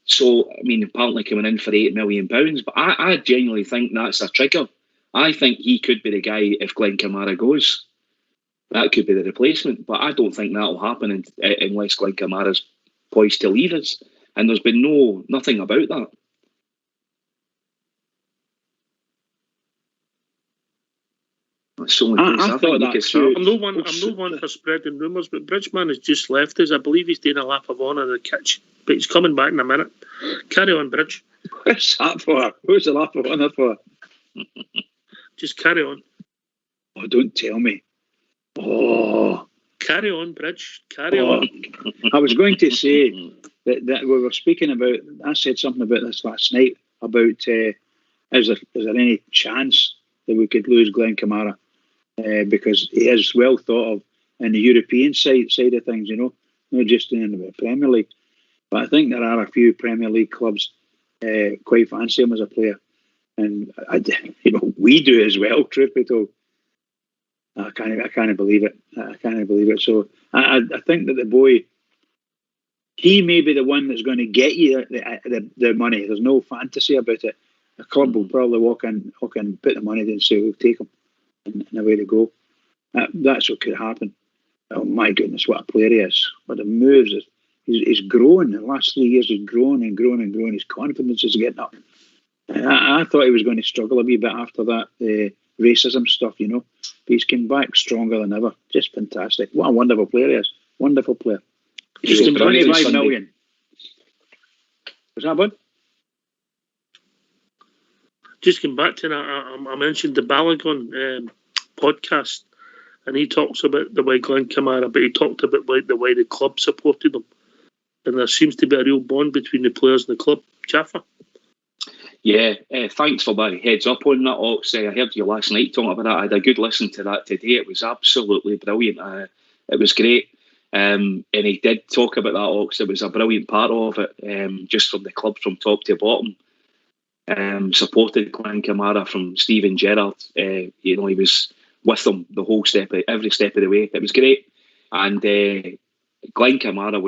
So I mean, apparently coming in for £8 million, but I genuinely think that's a trigger. I think he could be the guy if Glenn Kamara goes. That could be the replacement, but I don't think that'll happen unless Glenn Kamara's poised to leave us. And there's been nothing about that. That's the only place I thought that could start. I'm no one for spreading rumours, but Bridgeman has just left us. I believe he's doing a lap of honour in the kitchen, but he's coming back in a minute. Carry on, Bridge. What's that for? Who's the lap of honour for? Just carry on. Oh, don't tell me. Oh, carry on, Bridge. Carry on. I was going to say that we were speaking about. I said something about this last night about is there any chance that we could lose Glenn Kamara because he is well thought of in the European side of things, you know, not just in the Premier League. But I think there are a few Premier League clubs quite fancy him as a player, and we do as well. Truth be told. I can't believe it. I can't believe it. So I think that the boy, he may be the one that's going to get you the money. There's no fantasy about it. The club will probably walk in, put the money in and say, we'll take him, and away they go. That's what could happen. Oh my goodness, what a player he is. What the moves. He's grown. In the last 3 years, he's grown and grown and grown. His confidence is getting up. I thought he was going to struggle a wee bit after that racism stuff, you know. But he's come back stronger than ever. Just fantastic. What a wonderful player he is. Wonderful player. He's 25 million. Was that bud? Just came back to that. I mentioned the Balogun podcast, and he talks about the way Glenn Kamara, but he talked about the way the club supported him. And there seems to be a real bond between the players and the club. Jaffa? Yeah, thanks for the heads up on that, Ox. I heard you last night talking about that. I had a good listen to that today. It was absolutely brilliant. It was great. And he did talk about that, Ox. It was a brilliant part of it, just from the club from top to bottom. Supported Glenn Kamara from Steven Gerrard. He was with them the whole every step of the way. It was great. And Glenn Kamara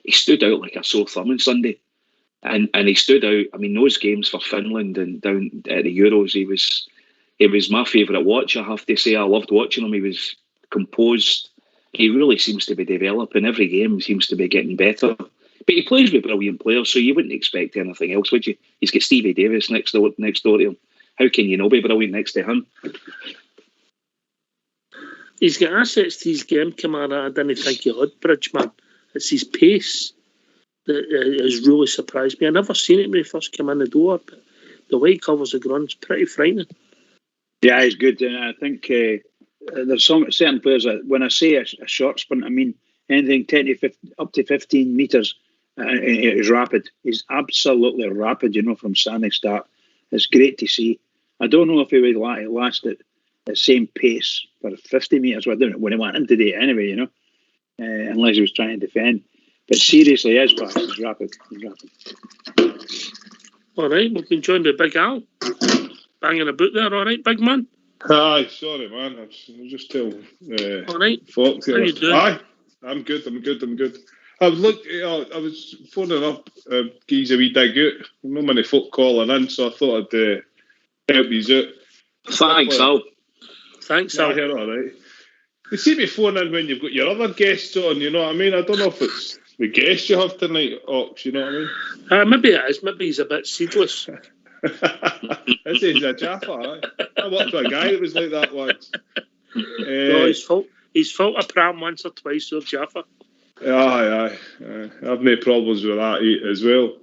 he stood out like a sore thumb on Sunday. and he stood out. I mean, those games for Finland and down at the Euros, he was my favourite watch. I have to say, I loved watching him. He was composed. He really seems to be developing. Every game seems to be getting better. But he plays with brilliant players, so you wouldn't expect anything else, would you? He's got Stevie Davis next door to him. How can you not be brilliant next to him? He's got assets to his game, Kamara. I didn't think he had, Bridgman. It's his pace that has really surprised me. I never seen it when he first came in the door, but the way he covers the ground's pretty frightening. Yeah, he's good. And I think there's certain players that, when I say a short sprint, I mean anything 10 to 15, up to 15 metres is rapid. He's absolutely rapid, from standing start. It's great to see. I don't know if he would last at the same pace for 50 metres when he went into the anyway, unless he was trying to defend. But seriously, he's fast. He's rapid. All right, we've been joined by Big Al. Banging about there, all right, big man? Aye, sorry, man. I'll just tell all right. Fox here. How you doing? Aye, I'm good. I was phoning up, geez, a wee dig out. Not many folk calling in, so I thought I'd help you out. Thanks, Al. Thanks, Al. You're all right. You see me phone in when you've got your other guests on, you know what I mean? I don't know if it's the guest you have tonight, Ox, you know what I mean? Maybe it is. Maybe he's a bit seedless. This is a Jaffa, eh? I worked with a guy that was like that once. No, he's felt a pram once or twice with Jaffa. Aye. I've no problems with that as well.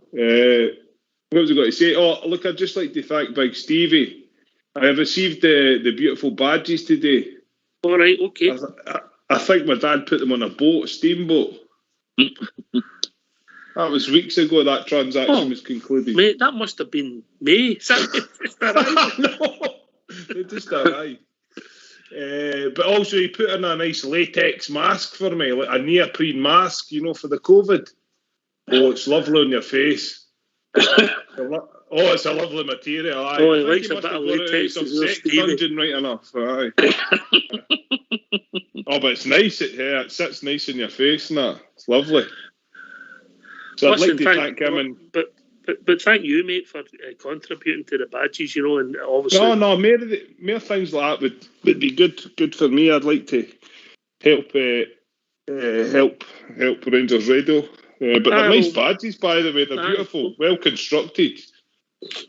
What was I going to say? Oh, look, I'd just like to thank Big Stevie. I have received the beautiful badges today. All right, okay. I think my dad put them on a steamboat. That was weeks ago that transaction was concluded. Mate, that must have been May. No, they just arrived. But also he put in a nice latex mask for me, like a neoprene mask, for the COVID. Oh, it's lovely on your face. It's a lovely material. Aye. Oh, he likes a bit of latex. Some sex dungeon right enough. Aye. But it's nice. It sits nice in your face and that. It's lovely. So I'd like to thank him. But thank you, mate, for contributing to the badges, and obviously... No, more things like that would be good for me. I'd like to help Rangers Radio. But they're nice badges, by the way. They're beautiful, well constructed.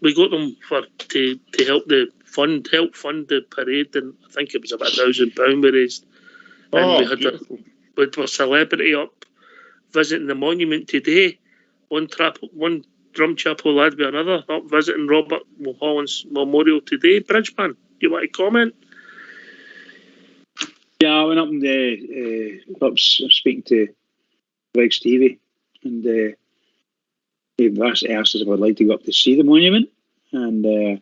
We got them to help fund the parade, and I think it was about £1,000 we raised. And we had a celebrity up visiting the monument today. One drum chapel lad with another up visiting Robert Mulholland's memorial today. Bridgman, you want to comment? Yeah, I went up and speaking to Big Stevie, and he asked us if I'd like to go up to see the monument, and I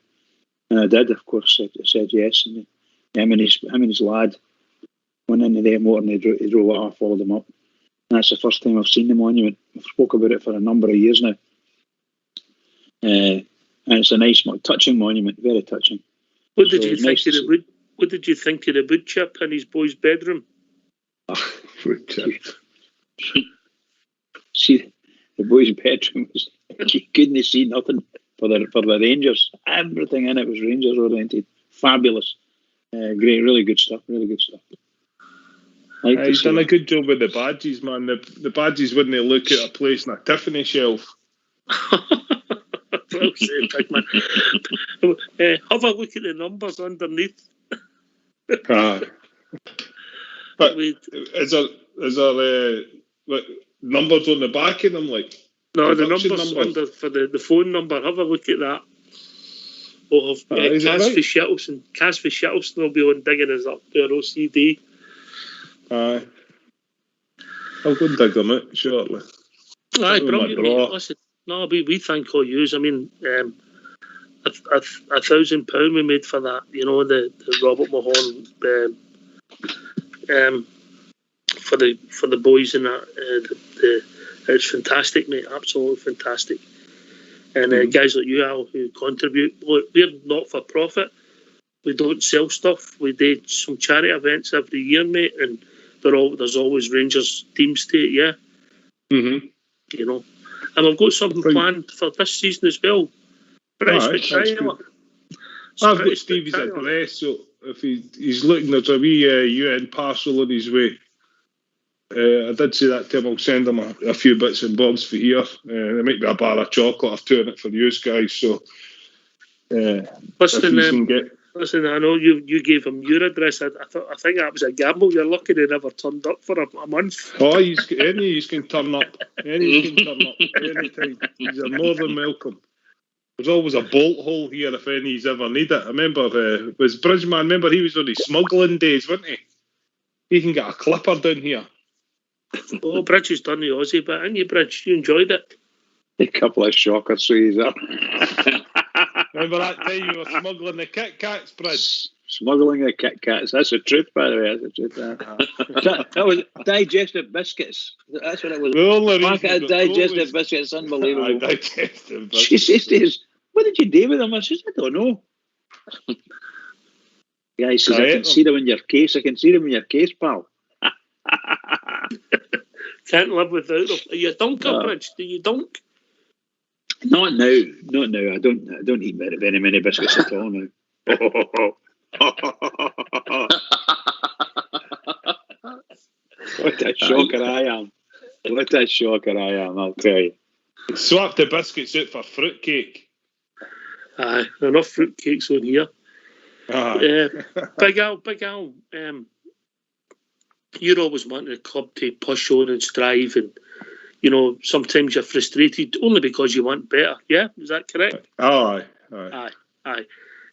did, of course. I said yes, and him and his lad went into the motor and he drove it off, followed him up. And that's the first time I've seen the monument. I've spoke about it for a number of years now. And it's a nice, touching monument, very touching. What did you think of the wood? What did you think of the wood chip in his boy's bedroom? Wood chip. See, the boy's bedroom was, you couldn't see nothing for the Rangers. Everything in it was Rangers oriented. Fabulous. Great, really good stuff. He's done a good job with the badges, man. The badges wouldn't look at a place in a Tiffany shelf. Well said, big man. Have a look at the numbers underneath. But is there numbers on the back of them, like? No, the numbers under for the phone number. Have a look at that. We'll have Cas for Shettleston will be on digging us up to our OCD. Aye. I'll go and dig them out shortly. Aye, brilliant, mate. Listen, no, we thank all yous. I mean, £1,000 we made for that. The Robert Mulholland for the boys and that. It's fantastic, mate. Absolutely fantastic. And guys like you, Al, who contribute. Look, we're not for profit. We don't sell stuff. We do some charity events every year, mate, and there's always Rangers teams to it, yeah. Mm-hmm. And we've got something planned for this season as well. British Spectacular. I've got Stevie's address, so if he's looking, there's a wee UN parcel on his way. I did say that to him. I'll send him a few bits and bobs for here. There might be a bar of chocolate or two in it for you guys. So, listen, I know you gave him your address. I think that was a gamble. You're lucky they never turned up for a month. Oh, he's can turn up. Any anytime. He's more than welcome. There's always a bolt hole here if any's ever need it. I remember, was Bridgeman, remember he was on his smuggling days, wasn't he? He can get a clipper down here. Oh, Bridge has done the Aussie bit, and you, Bridge, you enjoyed it. A couple of shockers, so he's up. Remember that time you were smuggling the Kit Kats, Bridge? Smuggling the Kit Kats. That's the truth, by the way. That's the truth. That was digestive biscuits. That's what it was. The digestive biscuits. Unbelievable. Digestive biscuits. She says, what did you do with them? I says, I don't know. Yeah, he says, I can see them in your case. I can see them in your case, pal. Can't live without them. Are you a dunker, Bridge? Do you dunk? Not now. Not now. I don't eat very many biscuits at all now. What a shocker I am. What a shocker I am, I'll tell you. Swap the biscuits out for fruitcake. Aye, enough fruitcakes on here. Big Al, you're always wanting the club to push on and strive, and you know sometimes you're frustrated only because you want better. Yeah, is that correct? Aye.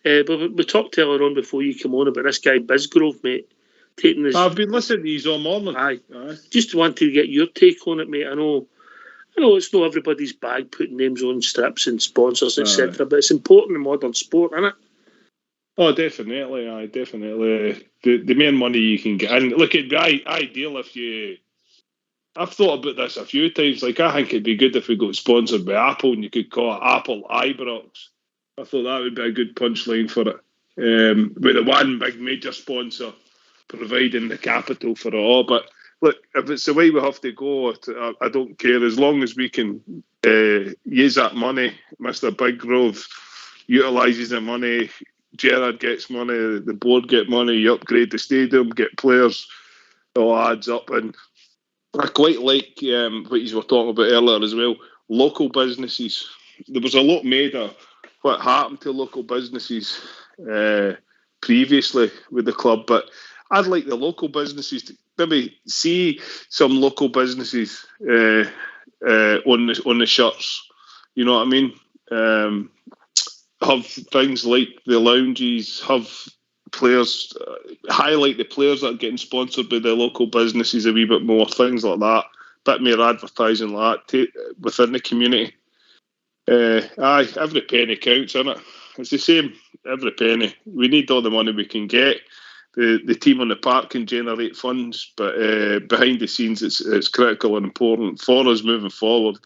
But we talked earlier on before you come on about this guy Bisgrove, mate. Taking his. I've been listening to you all morning. Aye. Just wanted to get your take on it, mate. I know it's not everybody's bag putting names on strips and sponsors, etc. But it's important in modern sport, isn't it? Oh, definitely. Aye, definitely. The main money you can get, and look, it'd be ideal if you. I've thought about this a few times. Like, I think it'd be good if we got sponsored by Apple, and you could call it Apple Ibrox. I thought that would be a good punchline for it. With the one big major sponsor providing the capital for it all. But look, if it's the way we have to go, I don't care. As long as we can use that money, Mr. Bisgrove utilises the money, Gerrard gets money, the board get money, you upgrade the stadium, get players, it all adds up. And I quite like what you were talking about earlier as well, local businesses. There was a lot made of what happened to local businesses previously with the club, but I'd like the local businesses to maybe see some local businesses on the shirts. You know what I mean? Have things like the lounges, have players, highlight the players that are getting sponsored by the local businesses a wee bit more, things like that. Bit more advertising like that within the community. Aye, every penny counts, isn't it? It's the same, every penny. We need all the money we can get. The team on the park can generate funds, but behind the scenes, it's critical and important for us moving forward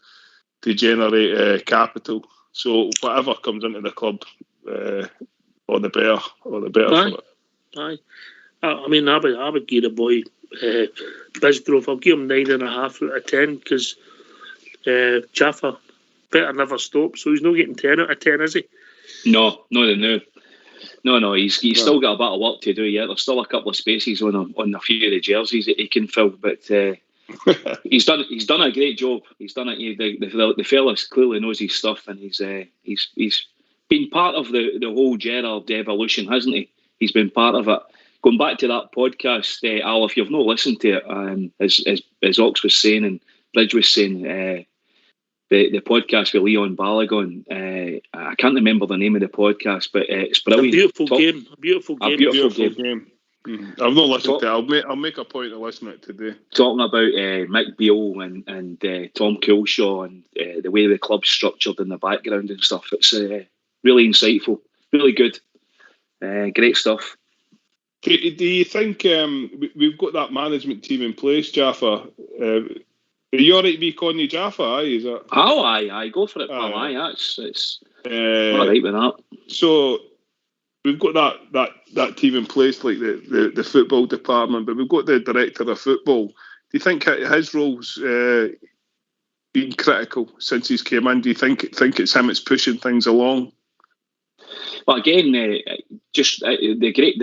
to generate capital. So whatever comes into the club, or the better for it. Aye. I mean, I would give the boy Bisgrove. I'll give him 9.5 out of 10 because Jaffa better never stop. So he's not getting 10 out of 10, is he? No. He's still got a bit of work to do yet. There's still a couple of spaces on a few of the jerseys that he can fill, but he's done a great job. He's done it. The fella clearly knows his stuff, and he's been part of the whole Gerrard evolution, hasn't he? He's been part of it. Going back to that podcast, Al, if you've not listened to it, as Ox was saying and Bridge was saying, the podcast with Leon Balogun, I can't remember the name of the podcast, but it's brilliant. A beautiful game. I've not listened to it. I'll make a point of listening to it today. Talking about Mick Beale and Tom Kilshaw and the way the club's structured in the background and stuff. It's really insightful, really good, great stuff. Do you think we've got that management team in place, Jaffa? Are you all right to be calling you Jaffa? Aye, is that? Oh, aye, go for it, pal. Aye, it's all right with that. So we've got that team in place, like the football department, but we've got the director of football. Do you think his role's been critical since he's came in? Do you think it's him that's pushing things along? But again, the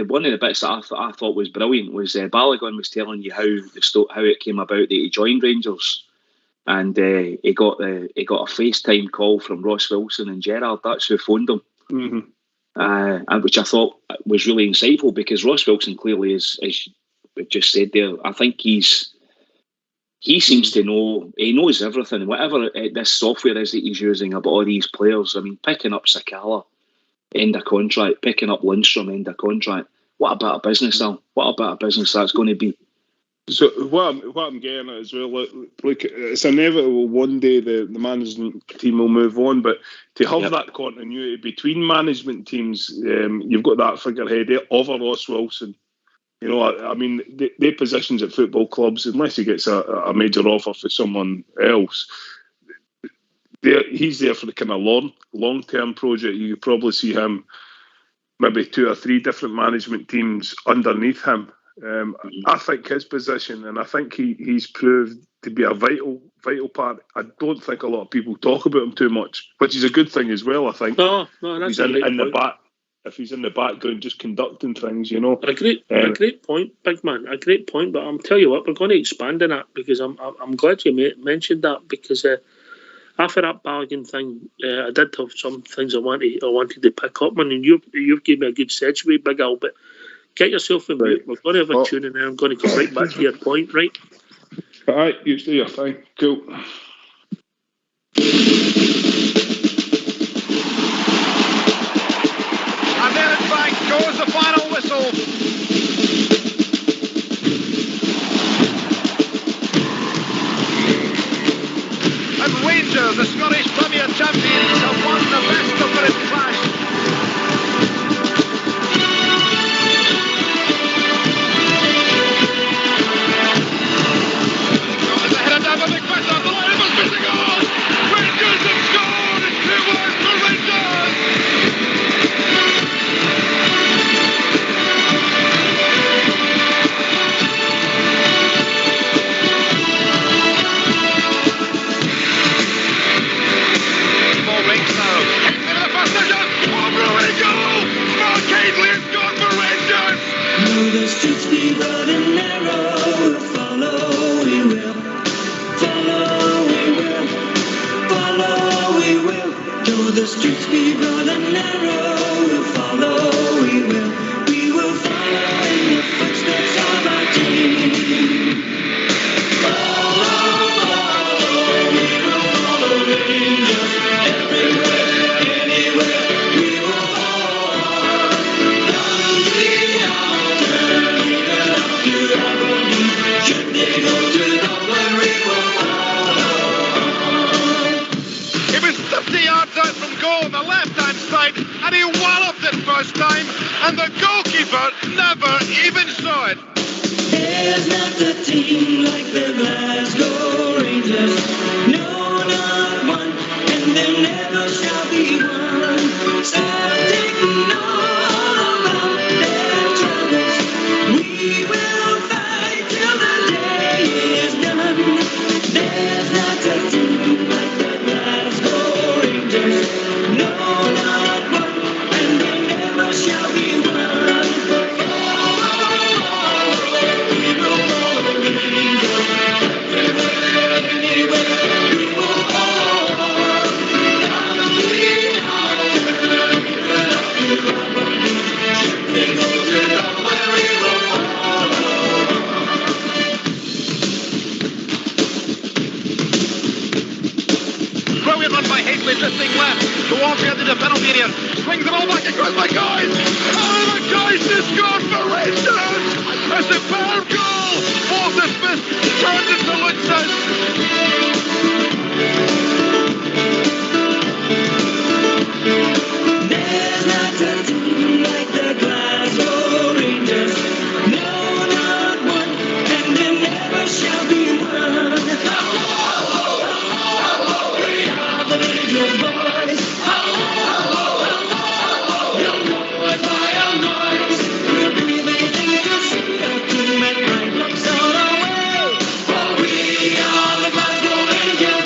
one of the bits that I thought was brilliant was Balogun was telling you how it came about that he joined Rangers, and he got a FaceTime call from Ross Wilson and Gerrard. That's who phoned him, and which I thought was really insightful, because Ross Wilson clearly is, as we've just said there, I think he seems to know. He knows everything, whatever this software is that he's using about all these players. I mean, picking up Sakala, end of contract, picking up Lundstrom, end of contract. What a bit of business, Al. What a bit of business that's going to be. So what I'm getting at as well, look, it's inevitable one day the management team will move on, but to have that continuity between management teams, you've got that figurehead of a Ross Wilson. You know, I mean, their positions at football clubs, unless he gets a major offer for someone else, he's there for the kind of long-term project. You could probably see him maybe 2 or 3 different management teams underneath him. I think his position, and I think he's proved to be a vital part. I don't think a lot of people talk about him too much, which is a good thing as well. I think that's he's in the back. If he's in the background just conducting things, you know. A great point, big man. A great point. But I'll tell you what, we're going to expand on that, because I'm glad you mentioned that, because after that Balogun thing, I did have some things I wanted to pick up on, and you've given me a good segue, Big Al. But get yourself in mute. We're going to have a tune, and then I'm going to come right back to your point, right? All right, you do your thing. Cool. And there in fact goes the final whistle. And Rangers, the Scottish Premier Champions, have won the best of the clash. There's a header down by McFadden. The line must be the goal. Rangers have scored. It's 2-1 for Rangers. The streets be broad and narrow, we'll follow, we will. Follow, we will. Follow, we will. Though the streets be broad and narrow, we'll follow, we will. We will follow in the footsteps of our team. Follow, we will follow Rangers everywhere, anywhere. We will follow. Should they go to Dublin, we will follow. He was 50 yards out from goal on the left-hand side, and he walloped it first time, and the goalkeeper never even saw it. There's not a team like the Glasgow Rangers. No, not one, and there never shall be one. Starting all around their troubles, we will fight till the day is done. There's not a team like the Glasgow Rangers. No, not one, and there never shall be one. We will follow the Rangers everywhere, anywhere. We will follow. They go to Dublin, we will follow. Brilliant run by Hazley, drifting left towards the end of the penalty area. Swings the ball back across Mackay. Oh, Mackay has scored for Rangers! A superb goal! Walter Smith turned into Lutzes. There's not a team like the Glasgow Rangers. No, not one, and there never shall be one. We are the Rangers boys. Young boys by our noise. We'll do anything to see our team at right looks all our way. For we are the Glasgow Rangers.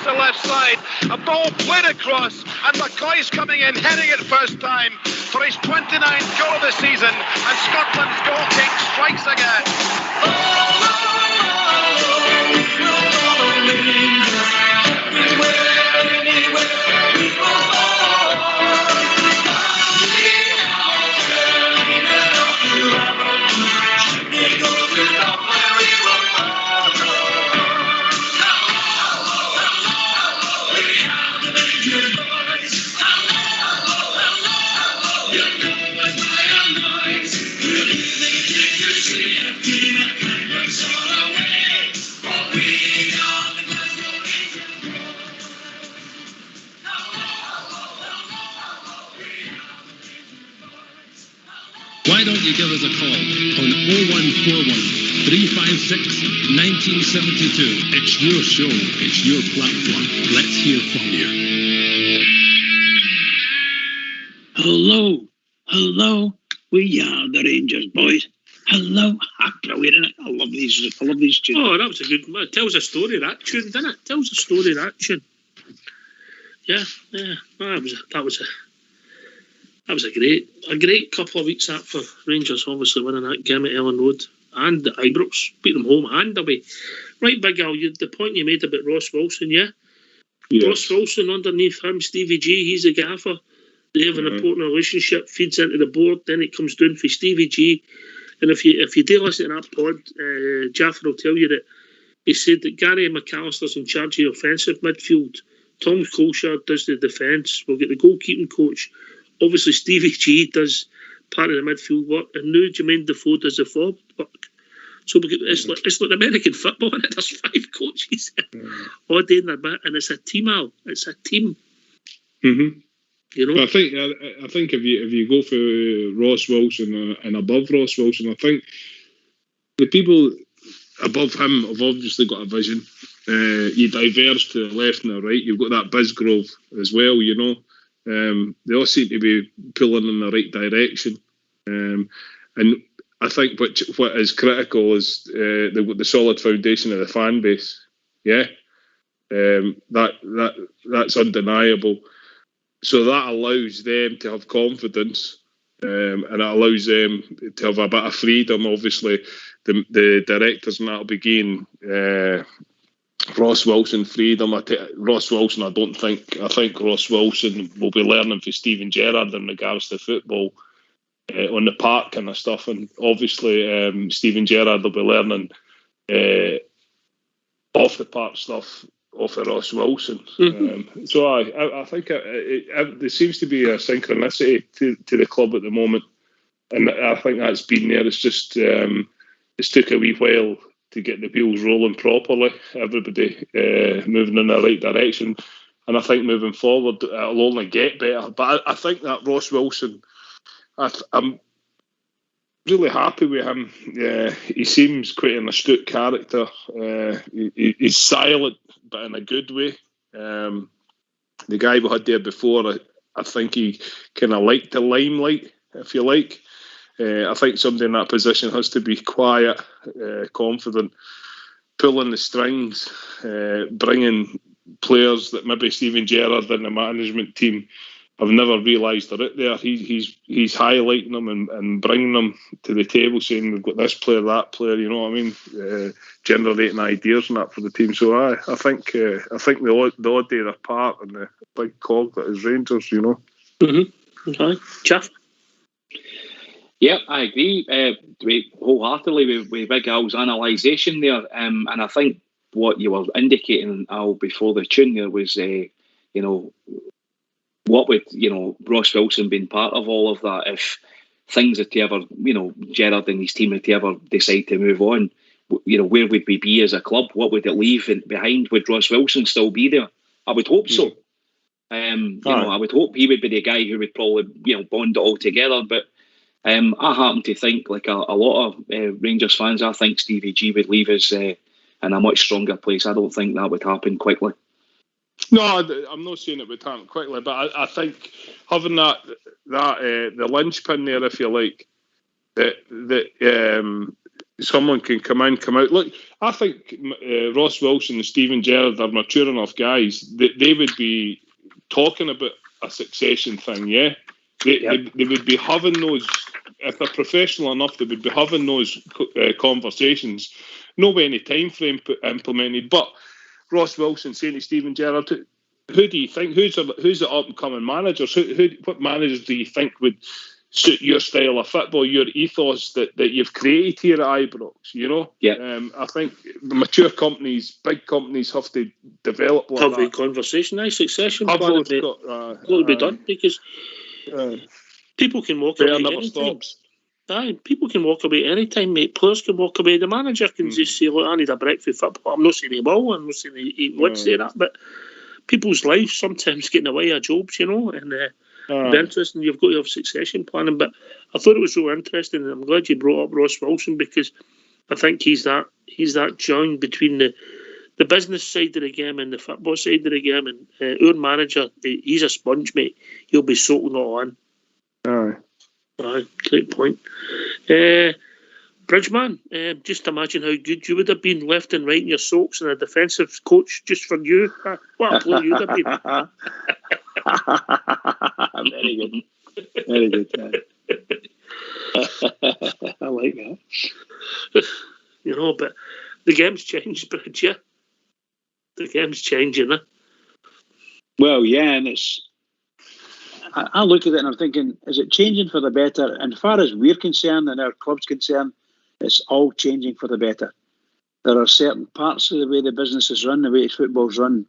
the left side. A ball played across, and McCoy's coming in, heading it first time for his 29th goal of the season, and Scotland's goal king strikes again. Why don't you give us a call on 0141 356 1972? It's your show, it's your platform. Let's hear from you. Hello, we are the Rangers, boys. Hello, brilliant, isn't it? I love these tunes. Oh, that was a good. It tells a story, that tune, doesn't it? Tells a story, that tune. Yeah. That was a great couple of weeks, that, for Rangers, obviously winning that game at Ellen Road and the Ibrox, beat them home and away. Right, Big Al, the point you made about Ross Wilson, yeah? Yes. Ross Wilson, underneath him, Stevie G, he's the gaffer. They have an important relationship, feeds into the board, then it comes down for Stevie G. And if you do listen to that pod, Jaffer will tell you that he said that Gary McAllister's in charge of the offensive midfield. Tom Colshard does the defence. We'll get the goalkeeping coach. Obviously, Stevie G does part of the midfield work, and now Jermaine Defoe does the forward work. So it's like American football, and there's 5 coaches all day in their bit, and it's a team, Al. It's a team. Mm-hmm. You know. I think if you go for Ross Wilson and above Ross Wilson, I think the people above him have obviously got a vision. You diverge to the left and the right. You've got that Bisgrove as well, you know. They all seem to be pulling in the right direction. And I think what is critical is they've got the solid foundation of the fan base. Yeah. That's undeniable. So that allows them to have confidence, and it allows them to have a bit of freedom. Obviously, the directors and that will be gaining Ross Wilson freedom. Ross Wilson, I think Ross Wilson will be learning from Steven Gerrard in regards to football on the park kind of stuff, and obviously Steven Gerrard will be learning off the park stuff off of Ross Wilson. Mm-hmm. So I think there seems to be a synchronicity to the club at the moment, and I think that's been there. It's just it's took a wee while to get the wheels rolling properly. Everybody moving in the right direction, and I think moving forward it'll only get better. But I think that Ross Wilson, I'm really happy with him. He seems quite an astute character. He's silent, but in a good way. The guy we had there before, I think he kind of liked the limelight, if you like. I think somebody in that position has to be quiet, confident, pulling the strings, bringing players that maybe Steven Gerrard and the management team have never realised are out there. He's highlighting them and bringing them to the table, saying we've got this player, that player. You know what I mean? Generating ideas and that for the team. So I think the odd day they're part and the big cog that is Rangers. You know. Mm-hmm. Okay, Jeff. Yeah, I agree wholeheartedly with Big Al's analysation there, and I think what you were indicating, Al, before the tune there was, what would, Ross Wilson being part of all of that if things had to ever, Gerrard and his team had to ever decide to move on, where would we be as a club? What would it leave behind? Would Ross Wilson still be there? I would hope so. I would hope he would be the guy who would probably, bond it all together, but I happen to think, like a lot of Rangers fans, I think Stevie G would leave us in a much stronger place. I don't think that would happen quickly. No, I'm not saying it would happen quickly, but I think having that the linchpin there, if you like, that someone can come in, come out. Look, I think Ross Wilson and Stephen Gerrard are mature enough guys that they would be talking about a succession thing, yeah? They would be having those, if they're professional enough, they would be having those conversations. No way any time frame implemented, but Ross Wilson saying to Stephen Gerrard, who do you think, who's the up-and-coming managers? What managers do you think would suit your style of football, your ethos that you've created here at Ibrox, you know? Yeah. I think mature companies, big companies have to develop like Have that. a conversation, succession Have plan. those It's got to be done because people can walk Bear away never anytime. stops. Aye, people can walk away anytime, mate. Players can walk away. The manager can just say, look, I need a break for football. I'm not saying he will, I'm not saying he would say that, but people's lives sometimes get in the way of jobs, you know, and it'd be interesting. You've got to have succession planning, but I thought it was so interesting, and I'm glad you brought up Ross Wilson because I think he's that join between the business side of the game and the football side of the game, and our manager, he's a sponge, mate. He'll be soaking it all in. Aye, great point. Bridgeman, just imagine how good you would have been left and right in your socks and a defensive coach just for you. What a player you'd have been. Very good. Very good. I like that. You know, but the game's changed, Bridge, yeah? The game's changing, eh? Well, yeah, and I look at it and I'm thinking, is it changing for the better? And as far as we're concerned and our club's concerned, it's all changing for the better. There are certain parts of the way the business is run, the way football's run,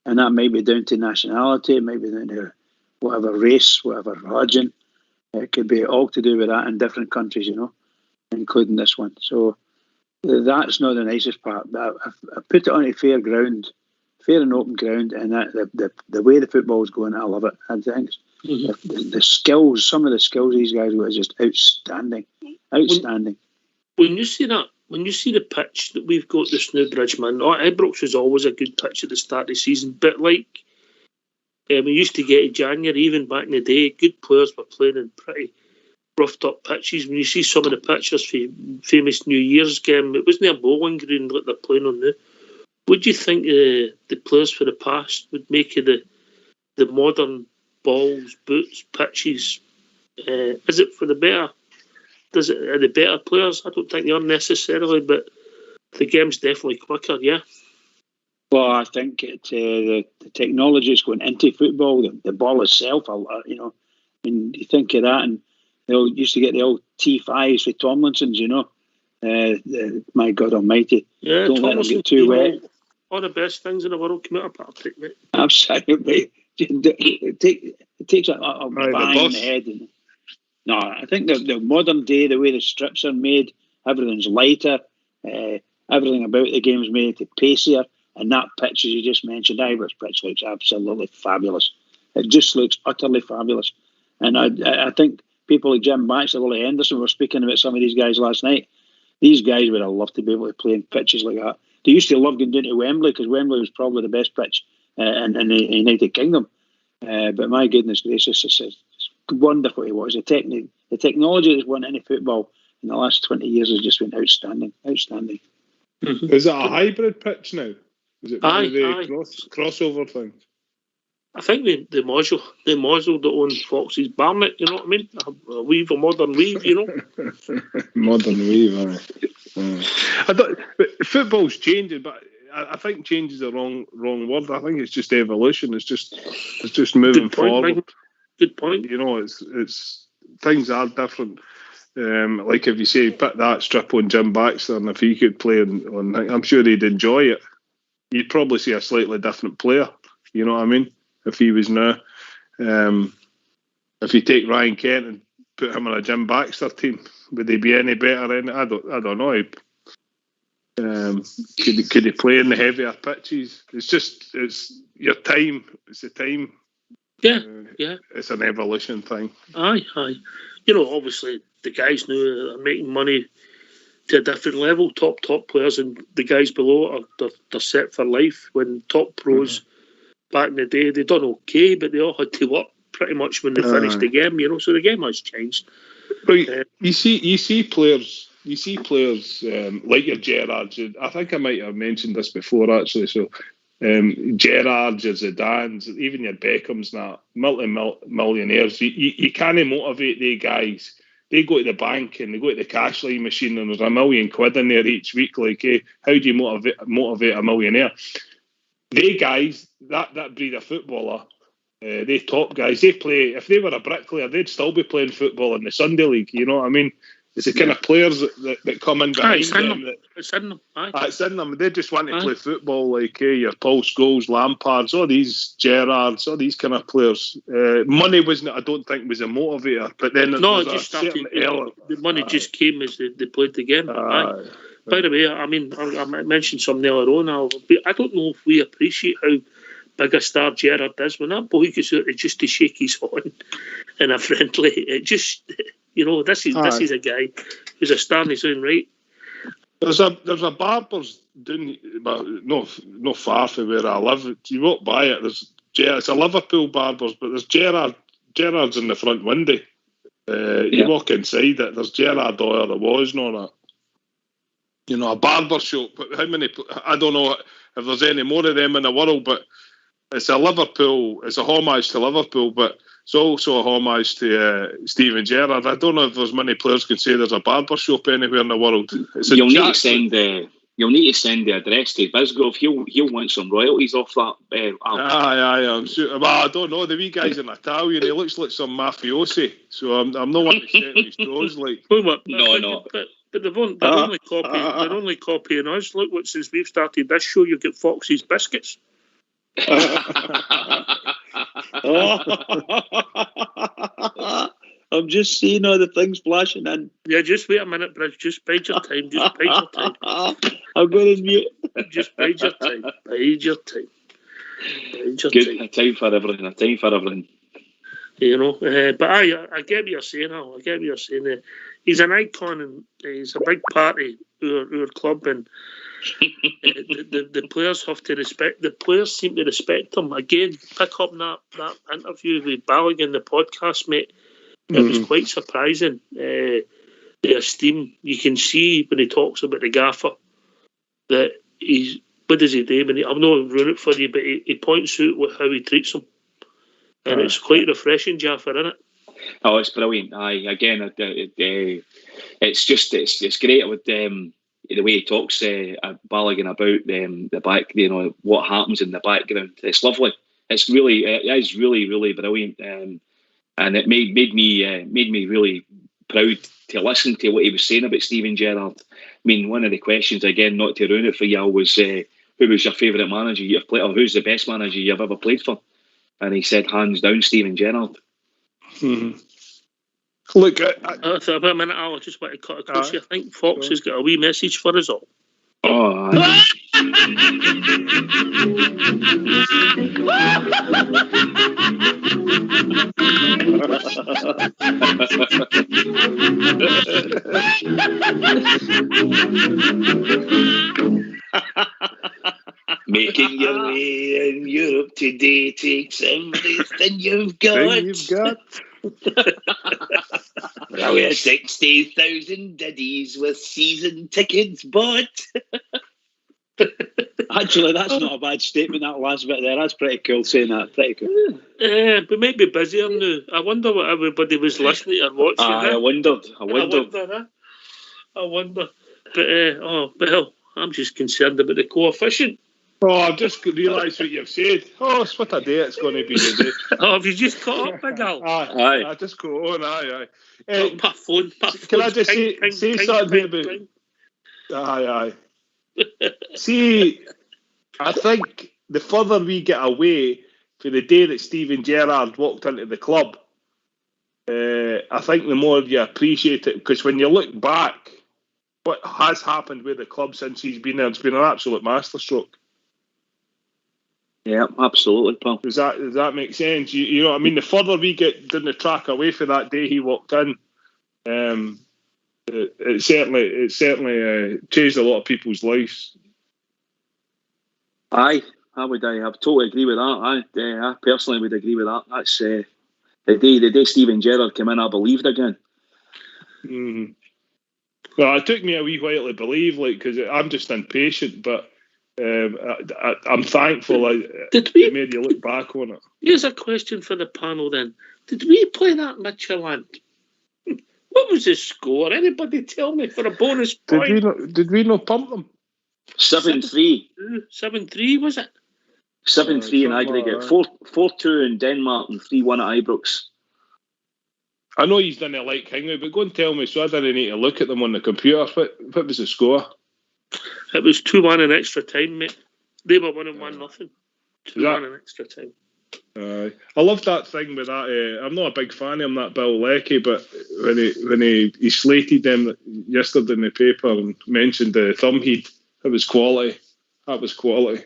and that might be down to nationality, it might be down to whatever race, whatever religion. It could be all to do with that in different countries, you know, including this one. So that's not the nicest part. But I put it on a fair ground, fair and open ground, and that the way the football is going, I love it. I think the skills, some of the skills these guys got is just outstanding. Outstanding. When you see that, when you see the pitch that we've got this new Bridgeman, Ibrox was always a good pitch at the start of the season, but like we used to get in January, even back in the day, good players were playing in pretty roughed up pitches. When you see some of the pictures for famous New Year's game, it wasn't a bowling green like they're playing on now. Would you think the players for the past would make of the modern balls, boots, pitches? Is it for the better? Are the better players? I don't think they are necessarily, but the game's definitely quicker, yeah. Well, I think the technology that's going into football, the ball itself, you know, and you think of that, and they all used to get the old T5s for Tomlinsons, you know. My God Almighty, Yeah, don't let them get too wet. All the best things in the world come out of Partick, mate. Absolutely, it takes a bang in the head. No, I think the modern day, the way the strips are made, everything's lighter. Everything about the game is made to pacier. And that pitch, as you just mentioned, Ibrox pitch looks absolutely fabulous. It just looks utterly fabulous. And I think people like Jim Baxter, Willie Henderson were speaking about some of these guys last night. These guys would have loved to be able to play in pitches like that. They used to love going down to Wembley because Wembley was probably the best pitch in the United Kingdom. But my goodness gracious, it's wonderful it was. The technology that's won into football in the last 20 years has just been outstanding. Outstanding. Mm-hmm. Is it a hybrid pitch now? Is it one of the Aye. crossover things? I think the module that owns Fox's Barnet, you know what I mean? A weave, a modern weave, you know? Modern weave, I don't, but football's changing, but I think change is the wrong word. I think it's just evolution. It's just moving forward. Mike. Good point. You know, it's things are different. Like if you say put that strip on Jim Baxter, and if he could play on, I'm sure he'd enjoy it. You'd probably see a slightly different player. You know what I mean? If he was now, if you take Ryan Kent and put him on a Jim Baxter team, would he be any better? I don't know. Could he play in the heavier pitches? It's your time. It's the time. Yeah. It's an evolution thing. Aye. You know, obviously the guys now are making money to a different level. Top players, and the guys below they're set for life. When top pros back in the day, they done okay, but they all had to work pretty much when they finished the game. You know, so the game has changed. Right. You see players you see players like your Gerrards. I think I might have mentioned this before actually. So Gerrards, your Zidanes, even your Beckhams, and that multi-millionaires. You can't motivate the guys. They go to the bank and they go to the cash line machine, and there's £1 million in there each week. Like, how do you motivate a millionaire? They guys, that breed of footballer, they top guys. They play. If they were a bricklayer, they'd still be playing football in the Sunday League. You know what I mean? It's the kind of players that come in behind them. It's in them. It's in them. They just want to play football, like your Paul Scholes, Lampards, all these Gerrards, all these kind of players. Money wasn't, I don't think, was a motivator. But then it just started. The money just came as they played the game. By the way, I mean, I mentioned something earlier on. I don't know if we appreciate how big a star Gerrard is. When that boy goes out just to shake his hand in a friendly, it just, this is a guy who's a star in his own right. There's a Barbers down, not far from where I live. You walk by it. It's a Liverpool Barbers, but there's Gerrard's in the front window. You walk inside it. There's Gerrard or there was none of that. A barber shop. But how many? I don't know if there's any more of them in the world. But it's a Liverpool. It's a homage to Liverpool, but it's also a homage to Steven Gerrard. I don't know if there's many players can say there's a barber shop anywhere in the world. You'll need to send the address to Bisgrove. He'll want some royalties off that. I'm sure. Well, I don't know. The wee guy's an Italian. He looks like some mafiosi. So I'm not one to set his toes. Like no. But they're only copying us. Look, since we've started this show, you get Fox's biscuits. I'm just seeing all the things flashing in. Yeah, just wait a minute, Bridge. Just bide your time. I'm going to mute. Just bide your time. A time for everything. But I get what you're saying. He's an icon and he's a big part of our club, and the players have to respect. The players seem to respect him. Again, pick up that interview with Balogun, the podcast, mate. It was quite surprising. The esteem you can see when he talks about the gaffer that he's. What does he do? I'm not ruining it for you, but he points out how he treats them, and it's quite refreshing, Jaffer, isn't it? Oh, it's brilliant. Again, it's great with the way he talks Balogun about the back, what happens in the background. It's lovely. It is really, really brilliant, and it made me really proud to listen to what he was saying about Steven Gerrard. I mean, one of the questions, again, not to ruin it for you, was who was your favourite manager you've played, or who's the best manager you've ever played for? And he said, hands down, Steven Gerrard. Mm-hmm. Look, I thought a minute, I just want to cut across you. I think Fox has got a wee message for us all. Oh, making your way in Europe today takes everything you've got. Well, we had 60,000 diddies with season tickets bought. Actually, that's not a bad statement, that last bit there. That's pretty cool, saying that. Pretty cool. We might be busier now. I wonder what everybody was listening or watching. I wondered. But I'm just concerned about the coefficient. Oh, I've just realised what you've said. Oh, it's what a day it's going to be today. Have you just caught up, big girl? Aye. I just go on, aye. Pat phone. Can I just say something about... Aye. See, I think the further we get away from the day that Steven Gerrard walked into the club, I think the more you appreciate it, because when you look back, what has happened with the club since he's been there, it's been an absolute masterstroke. Yeah, absolutely, Paul. Does that make sense? You know what I mean? The further we get down the track away from that day he walked in, it certainly changed a lot of people's lives. Aye, I totally agree with that. I personally would agree with that. That's the day Steven Gerrard came in, I believed again. Mm-hmm. Well, it took me a wee while to believe, like, because I'm just impatient, but I'm thankful Did it we? made you look back on it. Here's a question for the panel then. Did we play that Midtjylland? What was the score? Anybody tell me for a bonus point? Did we not pump them? 7-3. 7-3, was it? 7-3 in aggregate. 4-2 in Denmark and 3-1 at Ibrox. I know he's done it like Hingley, but go and tell me so I didn't need to look at them on the computer. What was the score? It was 2-1 in extra time, mate. They were winning 1-0. 2-1 in extra time. I love that thing with that. I'm not a big fan of him, that Bill Leckie, but when he slated them yesterday in the paper and mentioned the thumb heat, it was quality. That was quality.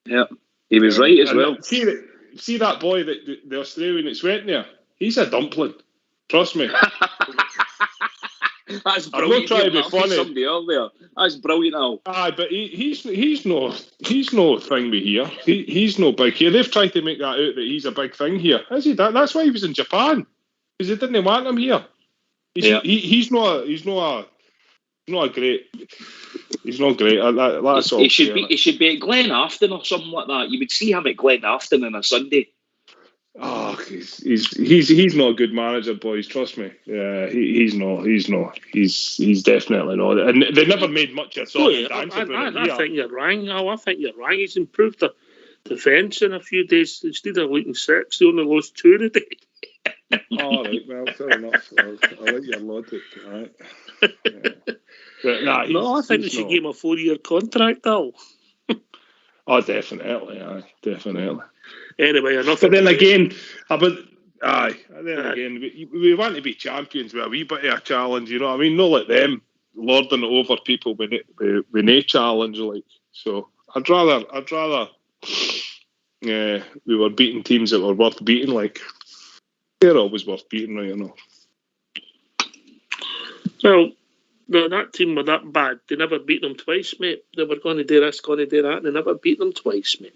Yeah, he was right as well. See that boy, the Australian that's went there? He's a dumpling. Trust me. That's I'm brilliant. not trying to be funny. Somebody earlier. That's brilliant, Al. Aye, but he's no thing with here. He's no big here. They've tried to make that out that he's a big thing here. Is he? That's why he was in Japan, because they didn't want him here. He's not great. He's not great. That's all. He should be at Glen Afton or something like that. You would see him at Glen Afton on a Sunday. Oh, he's not a good manager, boys. Trust me. Yeah, he's not. He's definitely not. And they never made much of it. I think you're wrong. I think you're wrong. He's improved the defence in a few days. Instead of losing 6, they only lost 2 today. All right, well, fair enough. I'll let you logic. Right. Yeah. I think they should give him a 4-year contract, Al. Oh, definitely. Aye, definitely. Anyway, enough. But then again, we want to be champions with a wee bit of a challenge. You know what I mean? Not like them lording it over people with no challenge. Like, so, I'd rather. Yeah, we were beating teams that were worth beating. Like, they're always worth beating, right? You know. Well, that team were that bad. They never beat them twice, mate. They were going to do this, going to do that, and they never beat them twice, mate.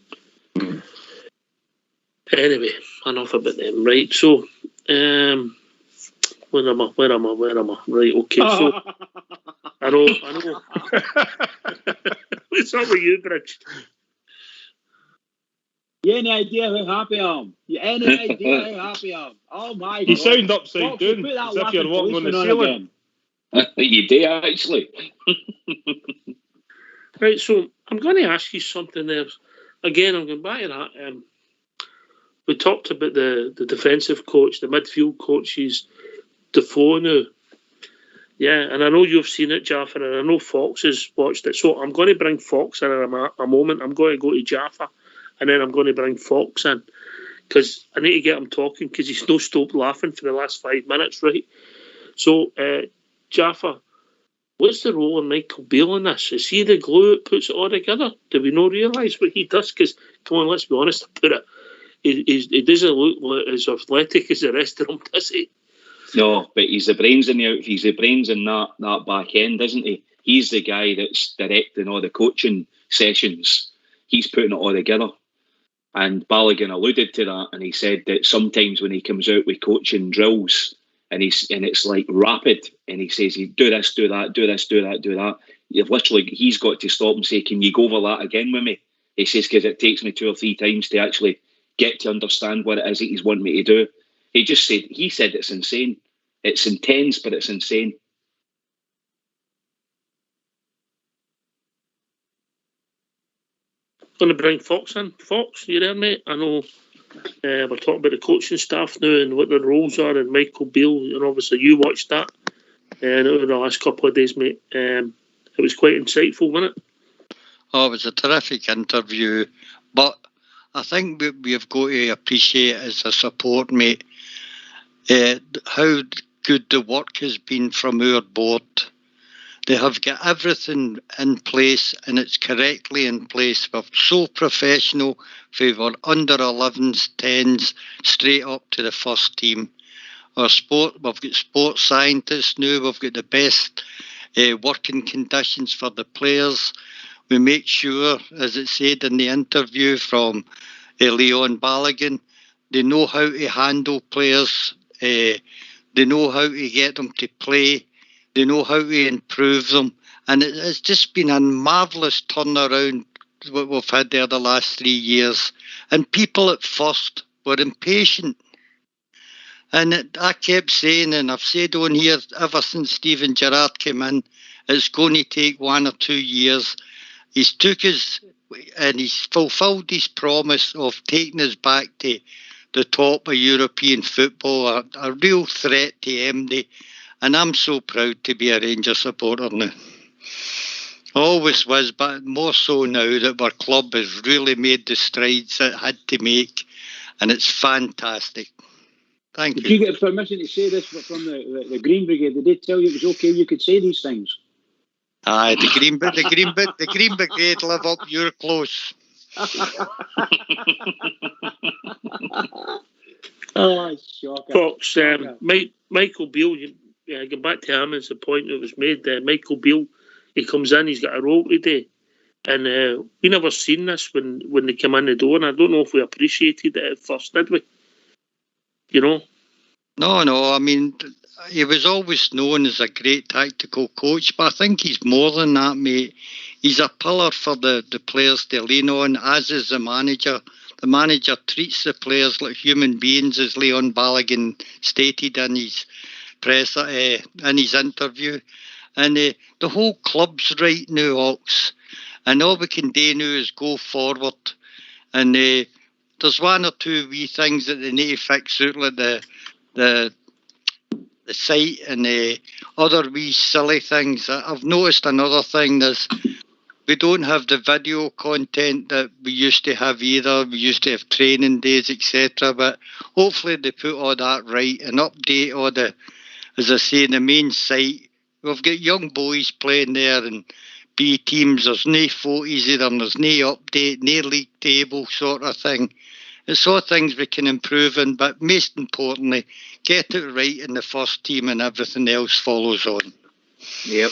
Anyway, enough about them. Right, so, where am I? Right, okay, so, I know. What's up with you, Bridge? You any idea how happy I am? Oh my God. You sound upside Fox, down, put that as if you're laughing walking on the policeman ceiling. You do, actually. Right, so I'm going to ask you something there. Again, I'm going back to that. We talked about the defensive coach, the midfield coaches, Defoe now. Yeah, and I know you've seen it, Jaffa, and I know Fox has watched it. So I'm going to bring Fox in a moment. I'm going to go to Jaffa, and then I'm going to bring Fox in, because I need to get him talking, because he's no stopped laughing for the last 5 minutes, right? So, Jaffa, what's the role of Michael Beale in this? Is he the glue that puts it all together? Do we not realise what he does? Because, come on, let's be honest about it. He doesn't look as athletic as the rest of them, does he? No, but he's the brains in that back end, isn't he? He's the guy that's directing all the coaching sessions. He's putting it all together. And Balogun alluded to that, and he said that sometimes when he comes out with coaching drills, and it's like rapid, and he says, do this, do that, do this, do that, do that. He's got to stop and say, can you go over that again with me? He says, because it takes me 2 or 3 times to actually get to understand what it is that he's wanting me to do. He said it's insane. It's intense, but it's insane. Going to bring Fox in. Fox, you there, mate? I know we're talking about the coaching staff now and what their roles are, and Michael Beale, and obviously you watched that over the last couple of days, mate. It was quite insightful, wasn't it? Oh, it was a terrific interview, but I think we've got to appreciate as a support, mate, how good the work has been from our board. They have got everything in place, and it's correctly in place. We're so professional for our under 11s, 10s, straight up to the first team. We've got sports scientists now. We've got the best working conditions for the players. We make sure, as it said in the interview from Leon Balogun, they know how to handle players. They know how to get them to play They know how to improve them. And it's just been a marvellous turnaround what we've had there the last 3 years. And people at first were impatient. And I kept saying, and I've said on here ever since Steven Gerrard came in, it's going to take 1 or 2 years. He's took us and he's fulfilled his promise of taking us back to the top of European football, a real threat to MD. And I'm so proud to be a Rangers supporter now. Always was, but more so now that our club has really made the strides it had to make. And it's fantastic. Thank you. Did you get permission to say this from the Green Brigade? Did they tell you it was okay you could say these things? Aye, the Green Brigade live up your close. Oh, shocker. Fox, Michael Beale, going back to him as the point that was made there. Michael Beale, he comes in, he's got a role today. And we never seen this when they came in the door, and I don't know if we appreciated it at first, did we? You know? No, I mean, he was always known as a great tactical coach, but I think he's more than that, mate. He's a pillar for the players to lean on, as is the manager. The manager treats the players like human beings, as Leon Balogun stated in his in his interview. And the whole club's right now, Ox. And all we can do now is go forward. And there's 1 or 2 wee things that they need to fix out, like the site and other wee silly things. I've noticed another thing is we don't have the video content that we used to have either. We used to have training days, etc. But hopefully they put all that right and update all the, as I say, the main site. We've got young boys playing there and B teams. There's no photos of them. There's no update, no league table sort of thing. It's all things we can improve in, but most importantly, get it right in the first team and everything else follows on. Yep.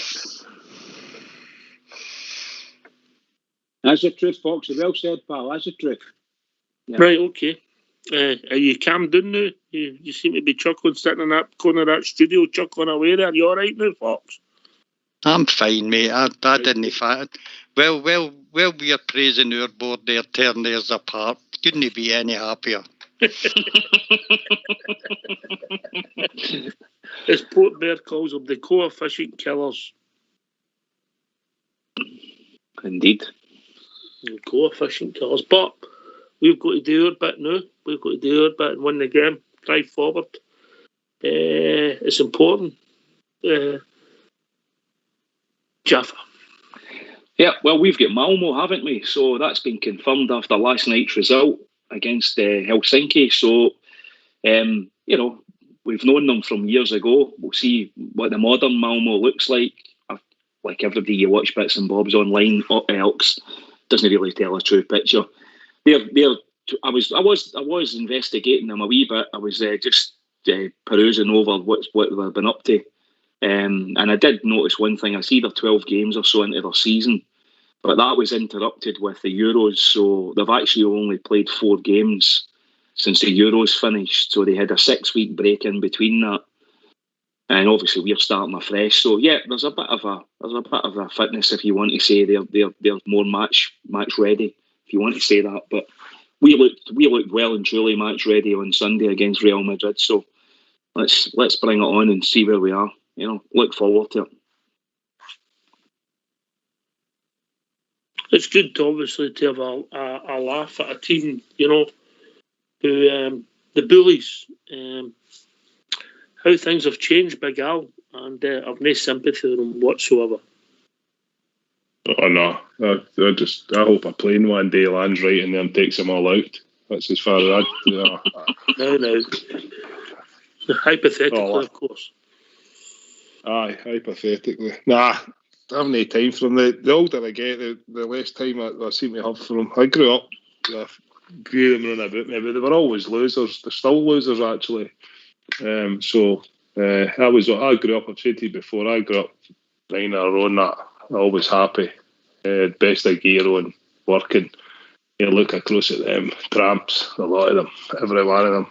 That's the truth, Fox. Well said, pal. That's the truth. Yeah. Right, okay. Are you calmed down now? You seem to be chuckling, sitting in that corner of that studio, chuckling away there. Are you all right now, Fox? I'm fine, mate. I didn't fight. Well, we are praising our board there, tearing theirs apart. Couldn't be any happier. As Port Bear calls them, the coefficient killers. Indeed. The coefficient killers. But we've got to do our bit now. We've got to do our bit and win the game. Drive forward. It's important. Jaffa. Yeah, well, we've got Malmo, haven't we? So that's been confirmed after last night's result against Helsinki. So, we've known them from years ago. We'll see what the modern Malmo looks like. Like everybody, you watch bits and bobs online. Elks doesn't really tell a true picture. I was investigating them a wee bit. I was just perusing over what they've been up to. And I did notice one thing. I see they're 12 games or so into their season, but that was interrupted with the Euros. So they've actually only played 4 games since the Euros finished. So they had a 6-week break in between that. And obviously we're starting afresh. So yeah, there's a bit of a fitness, if you want to say they're more match ready, if you want to say that. But we looked well and truly match ready on Sunday against Real Madrid. So let's bring it on and see where we are. Look forward to it. It's good, obviously, to have a laugh at a team, who the bullies, how things have changed, Big Al, and I've no sympathy with them whatsoever. Oh no, I hope a plane one day lands right in there and takes them all out. That's as far as I. No. Hypothetically, of course. Aye, hypothetically. Nah, I haven't any time for them. The older I get, the less time I seem to have for them. I grew up, a few of them running about me, but they were always losers. They're still losers, actually. I grew up, I've said to you before, I grew up riding our own, that always happy. Best of gear on, working. You look across at them, tramps, a lot of them, every one of them.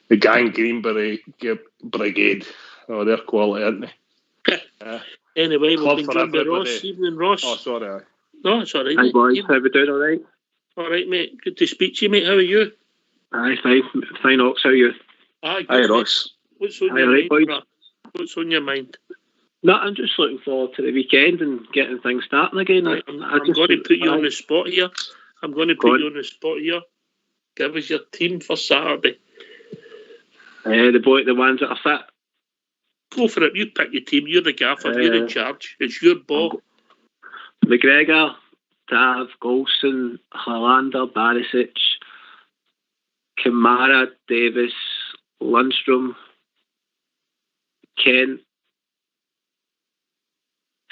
The Gang Green Brigade, they're quality, aren't they? Anyway, we've Club been for joined by everybody. Ross. Evening, Ross. Oh, sorry. Aye. No, it's all right. Hi mate. boys, how we doing? All right? All right, mate. Good to speak to you, mate. How are you? Aye, fine, Ox. How are you? Aye, Hi, good, mate. Ross. What's on Aye, your all right, mind, boys. bruh? What's on your mind? No, I'm just looking forward to the weekend and getting things starting again. Right, I'm going to put you on the spot here. I'm going to Go put on. you on the spot here. Give us your team for Saturday. The ones that are fit. Go for it. You pick your team. You're the gaffer. You're in charge. It's your ball. McGregor, Tav, Golson, Hollander, Barisic, Kamara, Davis, Lundstrom, Kent,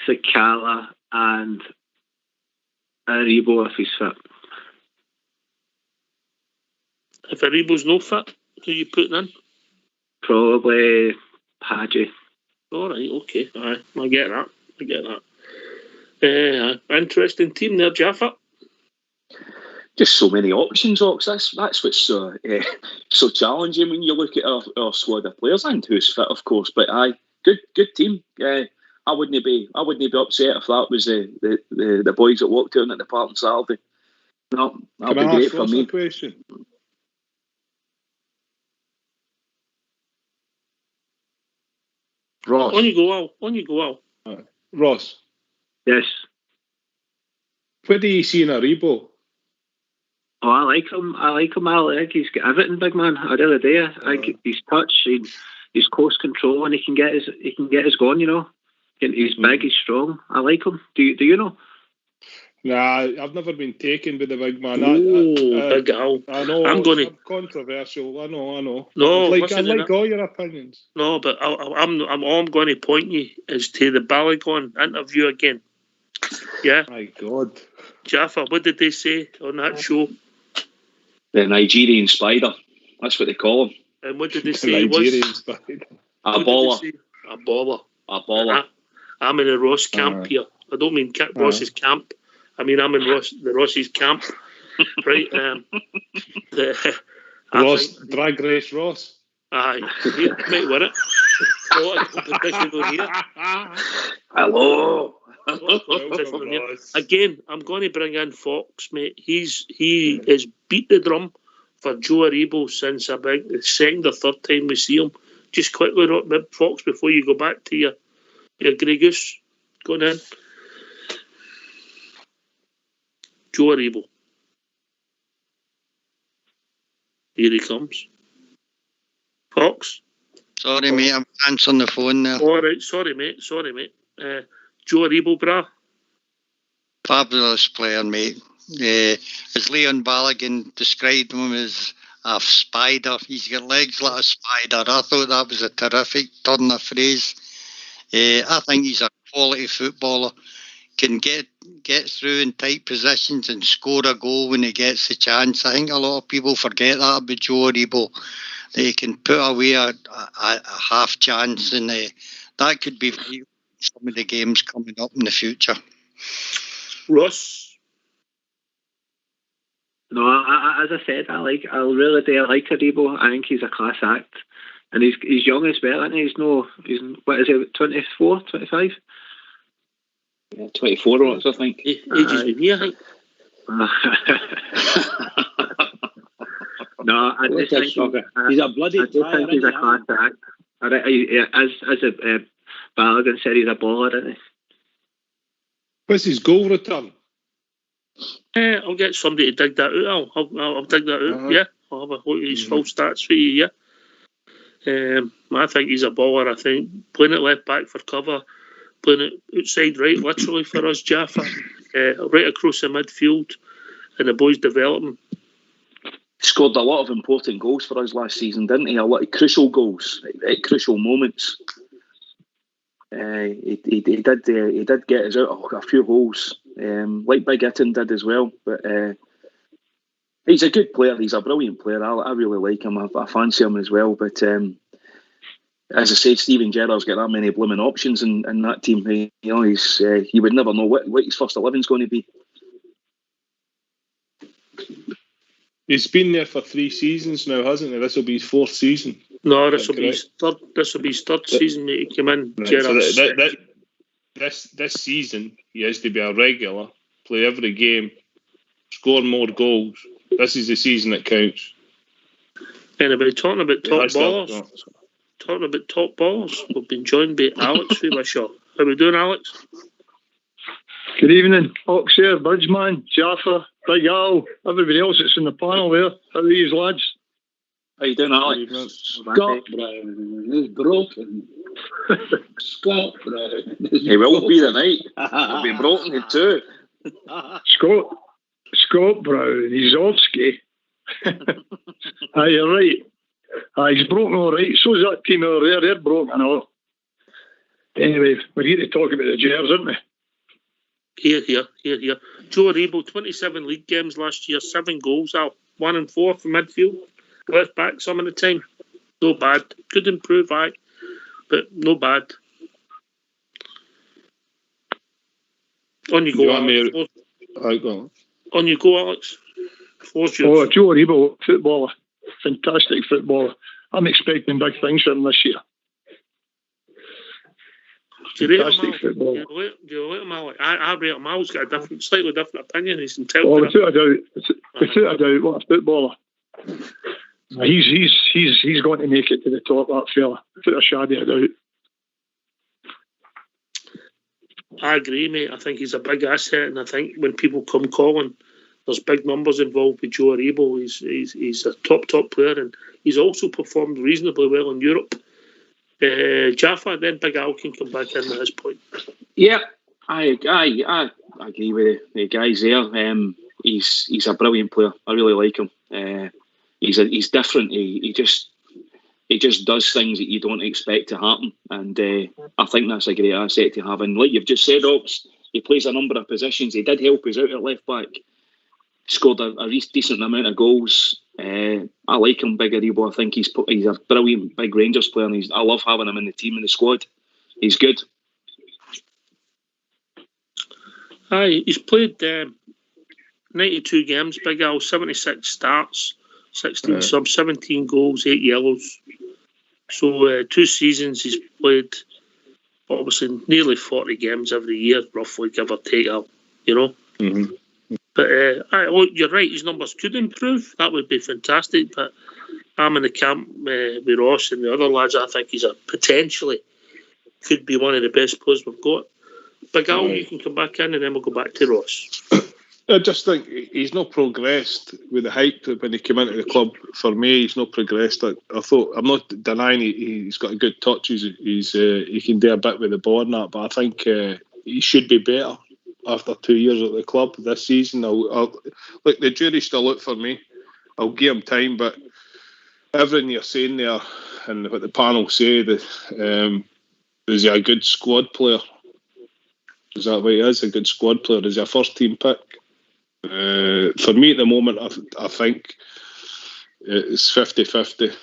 Sakala, and Aribo if he's fit. If Aribo's no fit, who are you putting in? Probably Hadji. All right, okay. Aye, I get that. Interesting team there, Jaffa. Just so many options, Ox. That's what's so challenging when you look at our squad of players and who's fit, of course. But aye, good team. I wouldn't be upset if that was the boys that walked down at the park on Saturday. No, that'll Can be I great ask for Ross me. a question? Ross. On you go, Al. Ross. Yes. What do you see in Aribo? Oh, I like him. I think he's got everything, big man. I really do. I think his touch, his close control, and he can get his going. You know, he's big, he's strong. I like him. Do you know? Nah, I've never been taken by the big man. Big Al. I know. I'm gonna- It's controversial. I know. No, I listen to like that. all your opinions. No, but all I'm going to point you is to the Balogun interview again. Yeah, My God. Jaffa, what did they say on that show? The Nigerian spider. That's what they call him. And what did they The say it was? Nigerian spider. A What did they baller. say? A baller. A baller. I'm in a Ross camp here. I don't mean Ross's camp. I mean I'm in Ross's camp. Right? Drag Race Ross. Aye, you might win it. What a competition on here. Hello. What a competition on here. Ross. Again, I'm going to bring in Fox, mate. He has beat the drum for Joe Aribo since the second or third time we see him. Just quickly, Fox, before you go back to your Grey Goose, going in. Joe Aribo. Here he comes. Fox. Sorry, mate, I'm answering the phone there. All right, sorry, mate. Joe Aribo, brah. Fabulous player, mate. As Leon Balogun described him as a spider, he's got legs like a spider. I thought that was a terrific turn of phrase. I think he's a quality footballer. Can get through in tight positions and score a goal when he gets the chance. I think a lot of people forget that about Joe Aribo. That he can put away a half chance, and that could be some of the games coming up in the future. Ross. No, as I said, I really do like Aribo. I think he's a class act, and he's young as well. And he's what is it, 24, 25? Yeah, 24 Ox, I think. Ages with me, I think. No, I just think He's a bloody I just think he's a class act. As Balogun said, he's a baller, isn't he? What's his goal return? I'll get somebody to dig that out. I'll dig that out. Uh-huh. Yeah, I'll have a look at his full stats for you. Yeah, I think he's a baller. I think playing it left back for cover, playing it outside right, literally for us, Jaffa, right across the midfield, and the boys developing. Scored a lot of important goals for us last season, didn't he? A lot of crucial goals at crucial moments. He did get us out a few goals, like Big Itten did as well. But he's a good player. He's a brilliant player. I really like him. I fancy him as well. But as I said, Steven Gerrard's got that many blooming options in that team. You know, you would never know what his first 11's going to be. He's been there for 3 seasons now, hasn't he? This will be his 4th season. No, this will be his third. This will be his third season that he came in. Right, so this season he has to be a regular, play every game, score more goals. This is the season that counts. Anyway, talking about top ballers, we've been joined by Alex Wishaw. How we doing, Alex? Good evening, Ox here, Bridgeman, Jaffa, Big Al, everybody else that's in the panel there. How are you lads? How you doing, Alex? Scott Brown is broken. Scott Brown. He will be tonight. He'll be broken in two. Scott Brown, he's Orski. Aye, you're right. Aye, he's broken all right. So's that team over there. They're broken and all. Anyway, we're here to talk about the Jers, aren't we? Here. Joe Aribo, 27 league games last year, 7 goals out, 1 and 4 from midfield. Left back some of the time. No bad. Could improve, aye, but no bad. On you go, Alex. On you go, Alex. Oh, Joe Aribo, footballer. Fantastic footballer. I'm expecting big things from him this year. Fantastic footballer. Do you rate him, Alex? I rate him. Al's got a slightly different opinion. He's entitled. Oh, without a doubt, what a footballer. He's going to make it to the top, that fella, without a shadow of doubt. I agree, mate. I think he's a big asset, and I think when people come calling, there's big numbers involved with Joe Aribo. He's a top player, and he's also performed reasonably well in Europe. Jaffa, then Big Al can come back in at this point. Yeah, I agree with the guys there. He's a brilliant player. I really like him. He's different. He just does things that you don't expect to happen, and I think that's a great asset to have. And like you've just said, Ops, he plays a number of positions. He did help us out at left back. Scored a decent amount of goals. I like him, Big Aribo. I think he's a brilliant big Rangers player, and I love having him in the team and the squad. He's good. Aye, he's played 92 games, Big Al, 76 starts, 16 subs, 17 goals, 8 yellows. So 2 seasons he's played, obviously, nearly 40 games every year, roughly, give or take, you know. Mm-hmm. But you're right, his numbers could improve. That would be fantastic. But I'm in the camp with Ross and the other lads. I think he's potentially could be one of the best players we've got. Big Al, you can come back in and then we'll go back to Ross. I just think he's not progressed with the hype when he came into the club. For me, he's not progressed. I thought, I'm not denying he's got a good touch. He can do a bit with the ball and that, but I think he should be better. After 2 years at the club this season, I'll look, the jury's still out for me. I'll give him time, but everything you're saying there and what the panel say, is he a good squad player? Is that what he is? A good squad player? Is he a first team pick? For me at the moment, I think it's 50-50.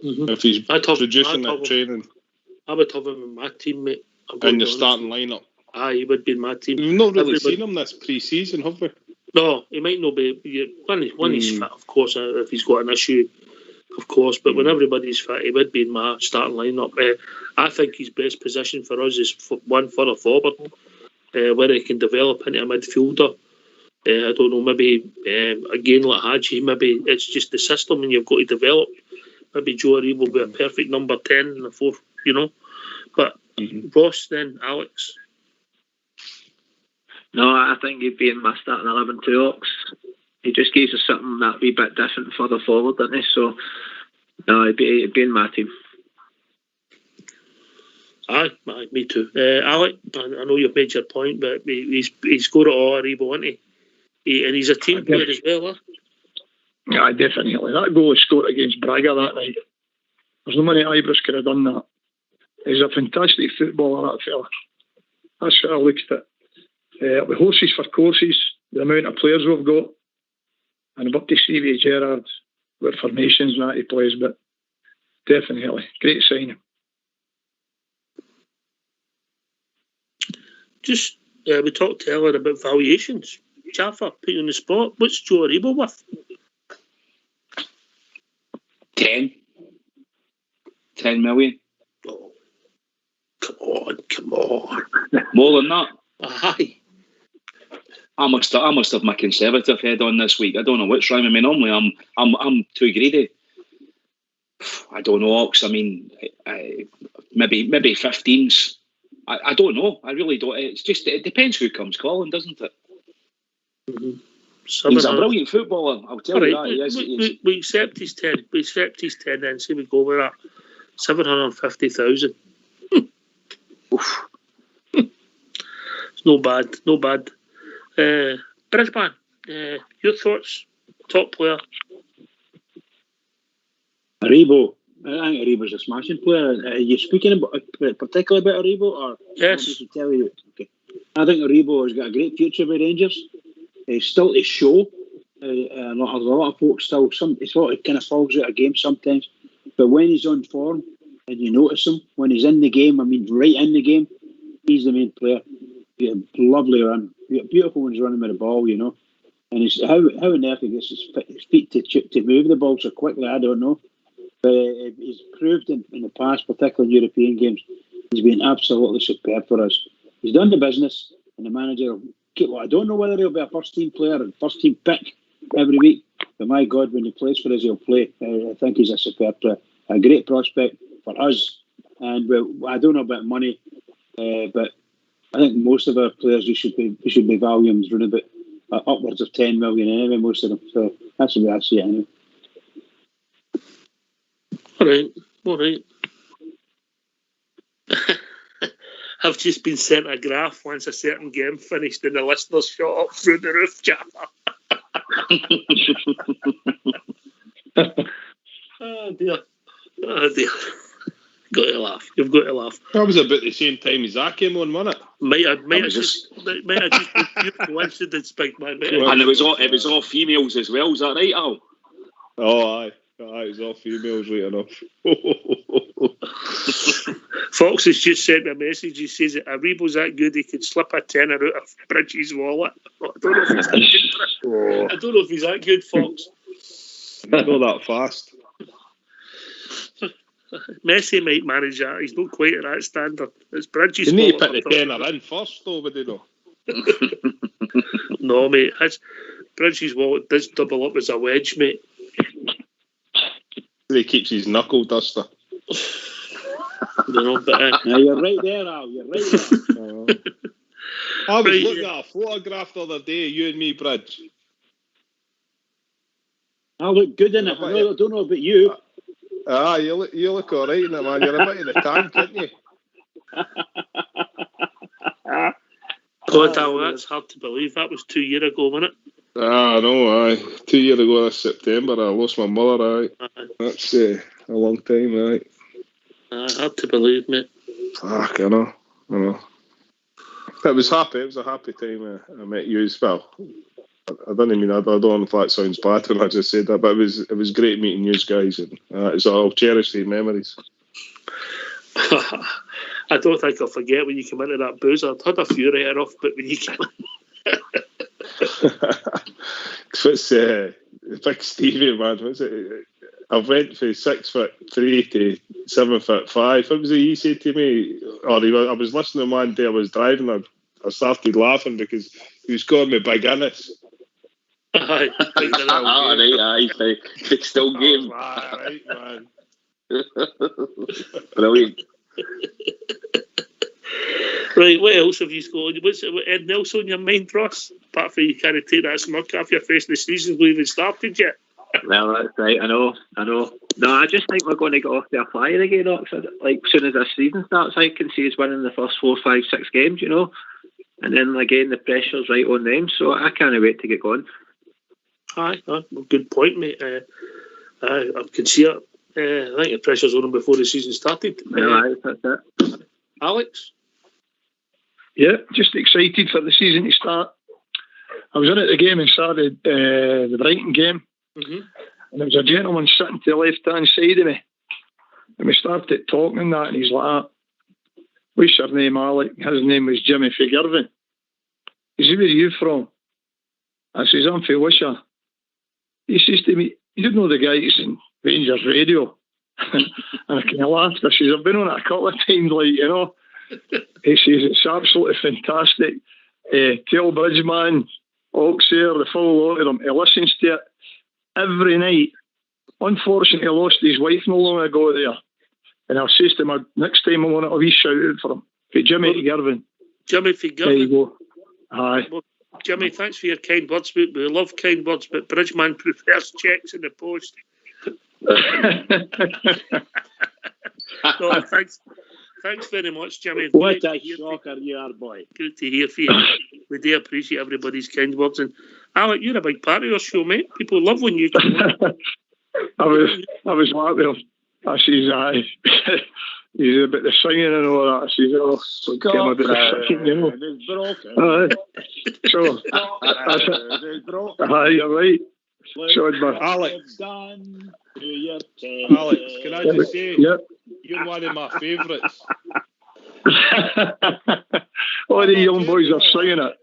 Mm-hmm. If he's producing that training, I would have him in my team, mate. In your starting lineup. Aye, he would be in my team. We've not really seen him this pre-season, have we? No, he might not be. When he's fit, of course, if he's got an issue, of course. But when everybody's fit, he would be in my starting lineup. I think his best position for us is one further forward, where he can develop into a midfielder. I don't know, maybe, again, like Hadji, maybe it's just the system and you've got to develop. Maybe Joe Aribo will be a perfect number 10 in the fourth, you know. But Ross, then, Alex. No, I think he'd be in my starting 11 too, Ox. He just gives us something that wee bit different further forward, doesn't he? So, no, he'd be in my team. Aye, me too. Alec, I know you've made your point, but he's scored it all, Aribo, isn't he? And he's a team player as well, huh? Yeah, definitely. That goal he scored against Braga that night. There's no many Ibrox could have done that. He's a fantastic footballer, that fella. That's how I looked at it. With horses for courses, the amount of players we've got, and up to CV Gerrard, what formations and that he plays, but definitely, great signing. Just, we talked earlier about valuations. Jaffa, put you on the spot. What's Joe Aribo with? 10. 10 million. Oh, come on. More than that. Aye. I must have my conservative head on this week. I don't know what's wrong with me. Normally, I'm too greedy. I don't know, Ox. I mean, maybe 15s. I don't know. I really don't. It's just, it depends who comes calling, doesn't it? Mm-hmm. He's a brilliant footballer. I'll tell you that. Right, He is. we accept his 10. We accept his 10 then. See, we go with that. 750,000. It's no bad. Brisbane, your thoughts? Top player? Aribo. I think Aribo's a smashing player. Are you speaking about particularly about Aribo, or Yes. Tell you? Okay. I think Aribo has got a great future with Rangers. He's still to show. A lot of folks still. It's what it kind of falls out of game sometimes. But when he's on form and you notice him, when he's in the game, I mean, right in the game, he's the main player. Yeah, lovely run. Beautiful when he's running with the ball, you know. And it's how on earth he gets his feet to move the ball so quickly, I don't know. But he's proved in the past, particularly in European games, he's been absolutely superb for us. He's done the business, and the manager I don't know whether he'll be a first-team player and first-team pick every week, but my God, when he plays for us, he'll play. I think he's a superb player. A great prospect for us. And I don't know about money, but I think most of our players we should be valuing around about upwards of 10 million anyway, most of them. So that's the way I see it anyway. All right. I've just been sent a graph once a certain game finished and the listeners shot up through the roof, Jaffa. Oh dear. You've got to laugh. That was about the same time as I came on, wasn't it? Might have just been pure coincidence, big man. And it was all females as well. Is that right, Al? Oh, aye. It was all females, right enough. Fox has just sent me a message. He says that Aribo's that good he could slip a tenner out of Bridges' wallet. I don't know if he's that good, Fox. Not that fast. Messi might manage that. He's not quite at that standard. It's Bridges' You need to wallet. put the tenner in first, though, would you know? No, mate. Bridges' wallet does double up as a wedge, mate. He keeps his knuckle duster. You know, but, you're right there, Al. You're right there. I was looking at a photograph the other day, you and me, Bridge. I look good in it. I don't know about you. You look all right in it, man. You're a bit of the tank, aren't you? God, Al, that's hard to believe. That was 2 years ago, wasn't it? I know, aye. 2 years ago this September, I lost my mother, aye. That's a long time, aye. Hard to believe, mate. Fuck, I know. It was happy. It was a happy time I met you as well. I don't know if that sounds bad when I just said that, but it was great meeting you guys, and I'll cherish the memories. I don't think I'll forget when you come into that booze. I'd had a few right off, but when you came in. What's Big Stevie, man? What's it? I went from 6'3" to 7'5". What was it he said to me? I was listening to one day. I was driving. I started laughing because he was calling me Big Innes. Aye, big still game. Right, man. Brilliant. Right, what else have you got? What's anything else on your mind, Ross? Apart from you can't take that smirk off your face, the season's not even started yet. Well, that's right. I know. No, I just think we're going to get off to a flyer again, Oxford. Like, as soon as this season starts, I can see us winning the first 4, 5, 6 games, you know. And then again, the pressure's right on them. So I can't wait to get going. Aye, good point, mate. I can see it. I think the pressure's on them before the season started. That's it. Alex? Yeah, just excited for the season to start. I was in at the game and started the Brighton game, and there was a gentleman sitting to the left-hand side of me, and we started talking and that, and he's like, "What's your name, Alec?" His name was Jimmy Figurvin. He said, "Where are you from?" I says, "I'm from Wishaw." He says to me, "You don't know the guys in Rangers Radio?" And I kind of laughed. I says, I've been on it a couple of times, like, you know. He says, it's absolutely fantastic. Tell Bridgeman, Oxer, the full lot of them, he listens to it every night. Unfortunately, he lost his wife not long ago there. And I says to him, next time I want a wee shout out for him. For Jimmy Girvin. Jimmy for There you Girvin. go. Aye. Well, Jimmy, thanks for your kind words. We love kind words, but Bridgeman prefers checks in the post. No, thanks very much, Jimmy. What Great a to hear shocker you are, boy. Good to hear from you. We do appreciate everybody's kind words. And Alec, you're a big part of your show, mate. People love when you come on. I was like, well, I says, aye. He's about the singing and all that. I says, oh, get him a bit of singing, you know. It's broken. Aye. So, that's it. It's broken. Aye, you're right. So, Alex, Done to your Alex, can I just say, Yep. you're one of my favourites. All the young boys are singing it.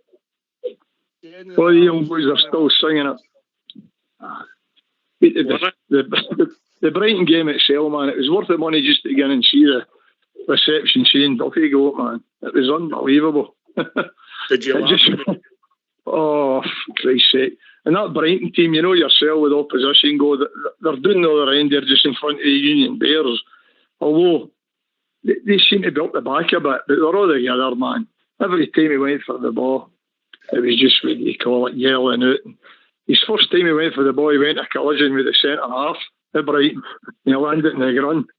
All the young boys are still singing it. The Brighton game itself, man, it was worth the money just to get in and see the reception, seeing Duffy go up, man. It was unbelievable. Did you laugh? Oh, for Christ's sake. And that Brighton team, you know yourself with opposition go, they're doing the other end, they're just in front of the Union Bears. Although, they seem to be up the back a bit, but they're all together, man. Every time he went for the ball, it was just, what do you call it, yelling out. His first time he went for the ball, he went a collision with the centre half at Brighton, and he landed in the ground.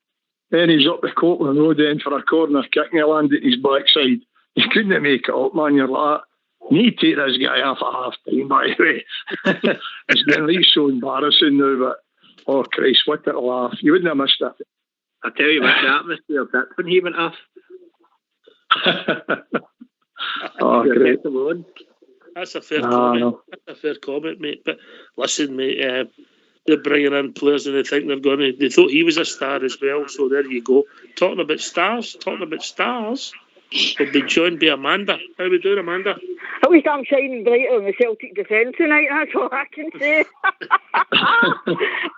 Then he's up the Copeland Road end for a corner kick, and he landed in his backside. You couldn't make it up, man. You're like, you need to take this guy off at half time, by the way. It's been like so embarrassing now, but oh Christ, what a laugh. You wouldn't have missed it. I tell you what, the atmosphere of that when he went off. Oh, great. That's a fair comment. No. That's a fair comment, mate. But listen, mate, they're bringing in players and they think they're going to. They thought he was a star as well. So there you go. Talking about stars. We'll be joined by Amanda. How are we doing, Amanda? At least I'm shining brighter on the Celtic defence tonight. That's all I can say.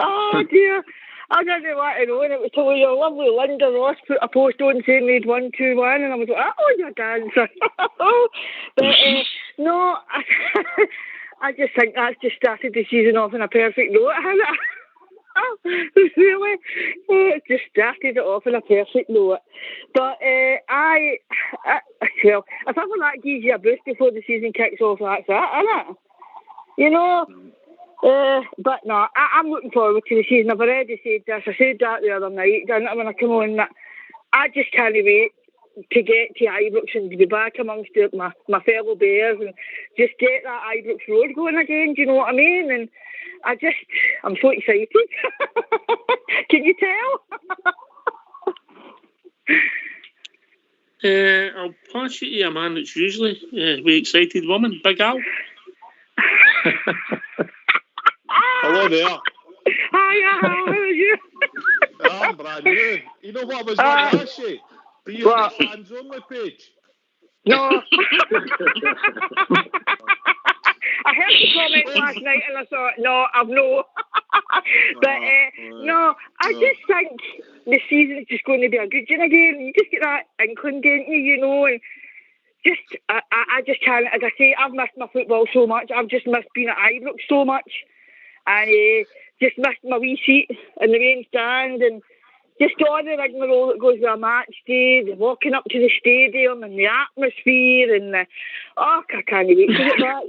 Oh dear. I didn't want to know, and it was told your lovely Linda Ross put a post on saying they'd won 2-1, and I was like, oh, you're dancer. But no, I just think that's just started the season off on a perfect note, hasn't it? Really? It just started it off on a perfect note. But well, if ever that gives you a boost before the season kicks off, that's it, isn't it? You know? But no, I'm looking forward to the season. I've already said this. I said that the other night, didn't I, when I come on, that I just can't wait to get to Ibrox and to be back amongst my fellow Bears and just get that Ibrox road going again. Do you know what I mean? And I'm so excited. Can you tell? I'll pass you to a man that's usually the excited woman, Big Al. Hello there. Hiya, how are you? I'm brand new. You know what I was going to ask you? Do you have a fans only page? No. I heard the comment last night and I thought, no, I've no. But no, I just think the season's just going to be a good one again. You just get that inkling, don't you? You know, and just I just can't. As I say, I've missed my football so much. I've just missed being at Ibrox so much, and just missed my wee seat in the main stand and. Just all the rigmarole that goes with a match day, the walking up to the stadium and the atmosphere and I can't wait to get back.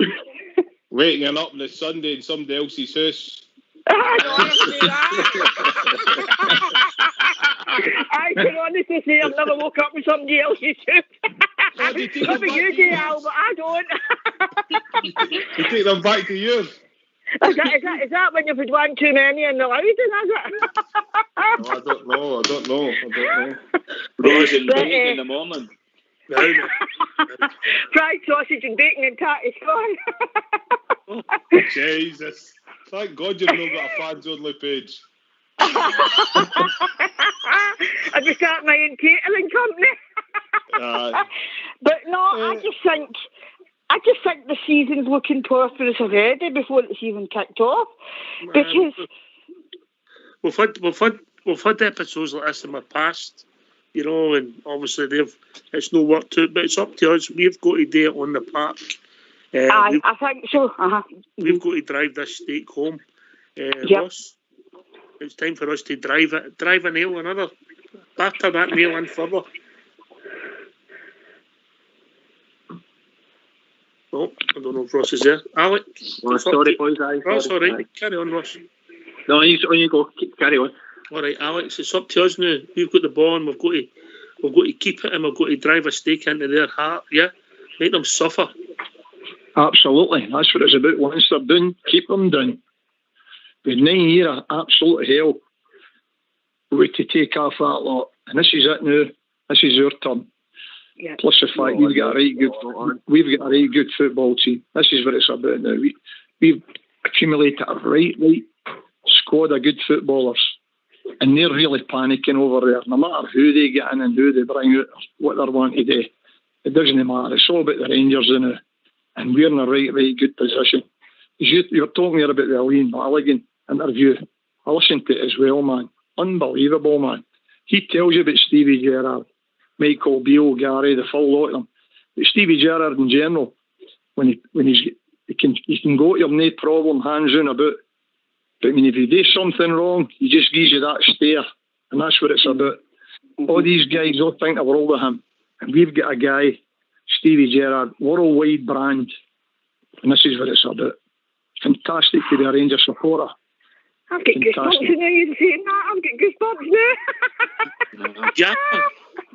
Waking up on a Sunday in somebody else's house. I don't have to do that. I can honestly say I've never woke up with somebody else's house. Not for you, Al, but I don't. You take them back to you. Is that when you've had one too many in the loud, is it? I don't know. Rose and bacon in the morning. Fried sausage and bacon and tatty scone. Jesus. Thank God you've not got a fans only page. I just start my own catering company. But no, I just think the season's looking poor for us already before it's even kicked off. Because we've had we've had episodes like this in my past, you know, and obviously it's no work to it, but it's up to us. We've got to do it on the park. I think so. We've got to drive this stake home. Ross, it's time for us to drive a nail another, batter that nail in further. Oh, I don't know if Ross is there. Alec? Sorry, boys. Ross, all right. Carry on, Ross. No, you go. Carry on. All right, Alex, it's up to us now. We've got the ball and we've got to keep it and we've got to drive a stake into their heart, yeah? Make them suffer. Absolutely. That's what it's about. Once they're down, keep them down. With 9 years of absolute hell, we to take off that lot. And this is it now. This is our turn. Yeah. Plus the fact we've got a right good football team. This is what it's about now. We've accumulated a right squad of good footballers, and they're really panicking over there. No matter who they get in and who they bring out, what they're wanting to do, it doesn't matter. It's all about the Rangers now, and we're in a right good position. You're talking here about the Liam Halligan interview. I listened to it as well, man. Unbelievable, man. He tells you about Stevie Gerrard, Michael Beale, Gary, the full lot of them. But Stevie Gerrard in general, when he can go to you no problem, hands on about. But if you do something wrong, he just gives you that stare, and that's what it's about. All these guys all think the world of him, and we've got a guy, Stevie Gerrard, worldwide brand, and this is what it's about. Fantastic to be a Rangers supporter. I've got goosebumps now. You're saying that. I've got goosebumps now. Yeah,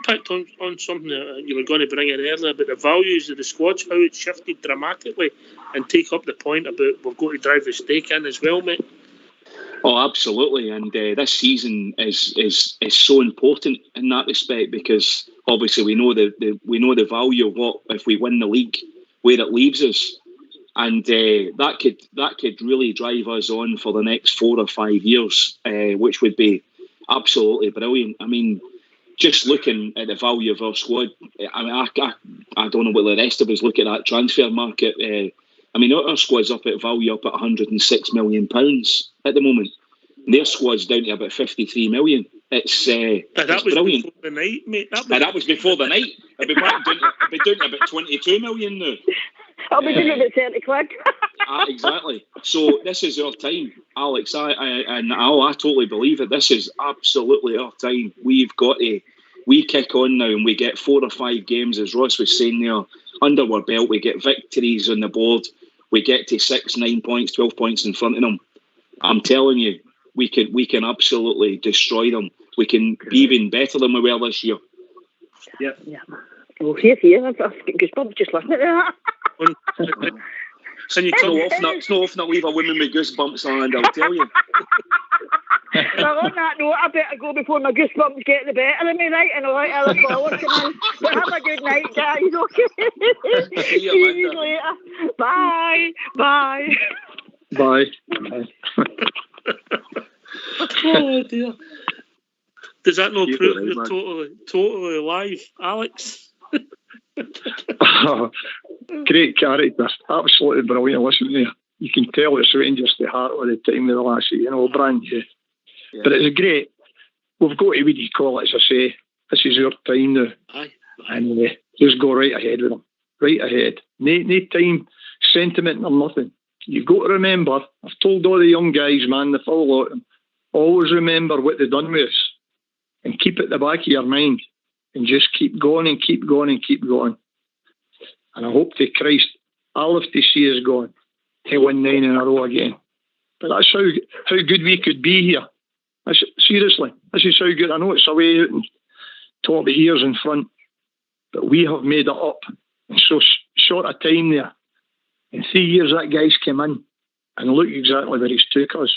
picked on something that you were going to bring in earlier about the values of the squad, how it shifted dramatically, and take up the point about we've got to drive the stake in as well, mate. Oh, absolutely, and this season is so important in that respect, because obviously we know the value of what if we win the league, where it leaves us, and that could really drive us on for the next 4 or 5 years, which would be absolutely brilliant. I mean, just looking at the value of our squad, I mean, I don't know what the rest of us look at that transfer market. I mean, our squad's up at value up at £106 million at the moment. And their squad's down to about 53 million. It's brilliant. Before the night, mate. That was before the night. I'll be down to about 22 million now. I'll be doing about 30 quid. Exactly. So this is our time, Alex. I totally believe it. This is absolutely our time. We kick on now and we get 4 or 5 games, as Ross was saying there, under our belt. We get victories on the board. We get to 6, 9 points, 12 points in front of them. I'm telling you, we can absolutely destroy them. We can be even better than we were this year. Yeah. Well, here. I've got goosebumps just listening to that. Can you it's not often that we have a woman with goosebumps on, I'll tell you. Well, on that note, I better go before my goosebumps get the better of me, right? And I'll let Ella Flowers come in. But have a good night, guys, okay? See you later. Bye. Bye. Oh dear. Does that not prove you're totally live, Alex? Oh, great character, absolutely brilliant. Listen to you. You can tell it's Rangers to heart all the time with the last, brand new. Yeah. But it's great. We've got to, what do you call it, as I say, this is our time now. Aye. And just go right ahead with them. Right ahead. No time, sentiment or nothing. You've got to remember, I've told all the young guys, man, the full lot of them, always remember what they've done with us and keep it at the back of your mind and just keep going and keep going and keep going. And I hope to Christ, I'll have to see us going to win 9 in a row again. But that's how good we could be here. Seriously, this is how good. I know it's away out and top of ears in front, but we have made it up in so short a time there. In 3 years, that guy's came in and look exactly where he's took us.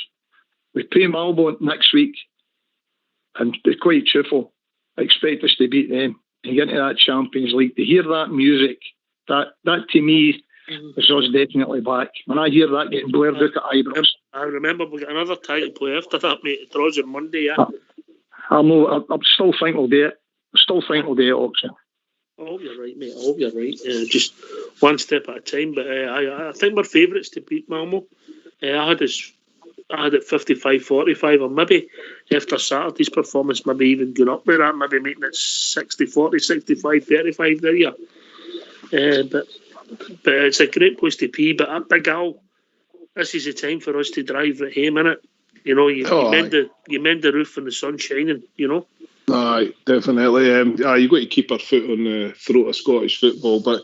We play Malmo next week, and they're quite cheerful. I expect us to beat them and get into that Champions League. To hear that music, that to me is us definitely back. When I hear that getting blared out at Ibrox, I remember we got another title play after that, mate. It draws on Monday, yeah. I still think we'll do it. Oxford. I hope you're right, mate. I hope you're right. Just one step at a time. But I think we're favourites to beat Malmo. I had us I had it 55-45, or maybe after Saturday's performance, maybe even going up with that, maybe making it 60-40, 65-35 there, yeah. But it's a great place to be. But at Big Al, this is the time for us to drive it home, innit? You know, you mend the roof and the sun shining, you know. Aye, definitely. You've got to keep our foot on the throat of Scottish football. But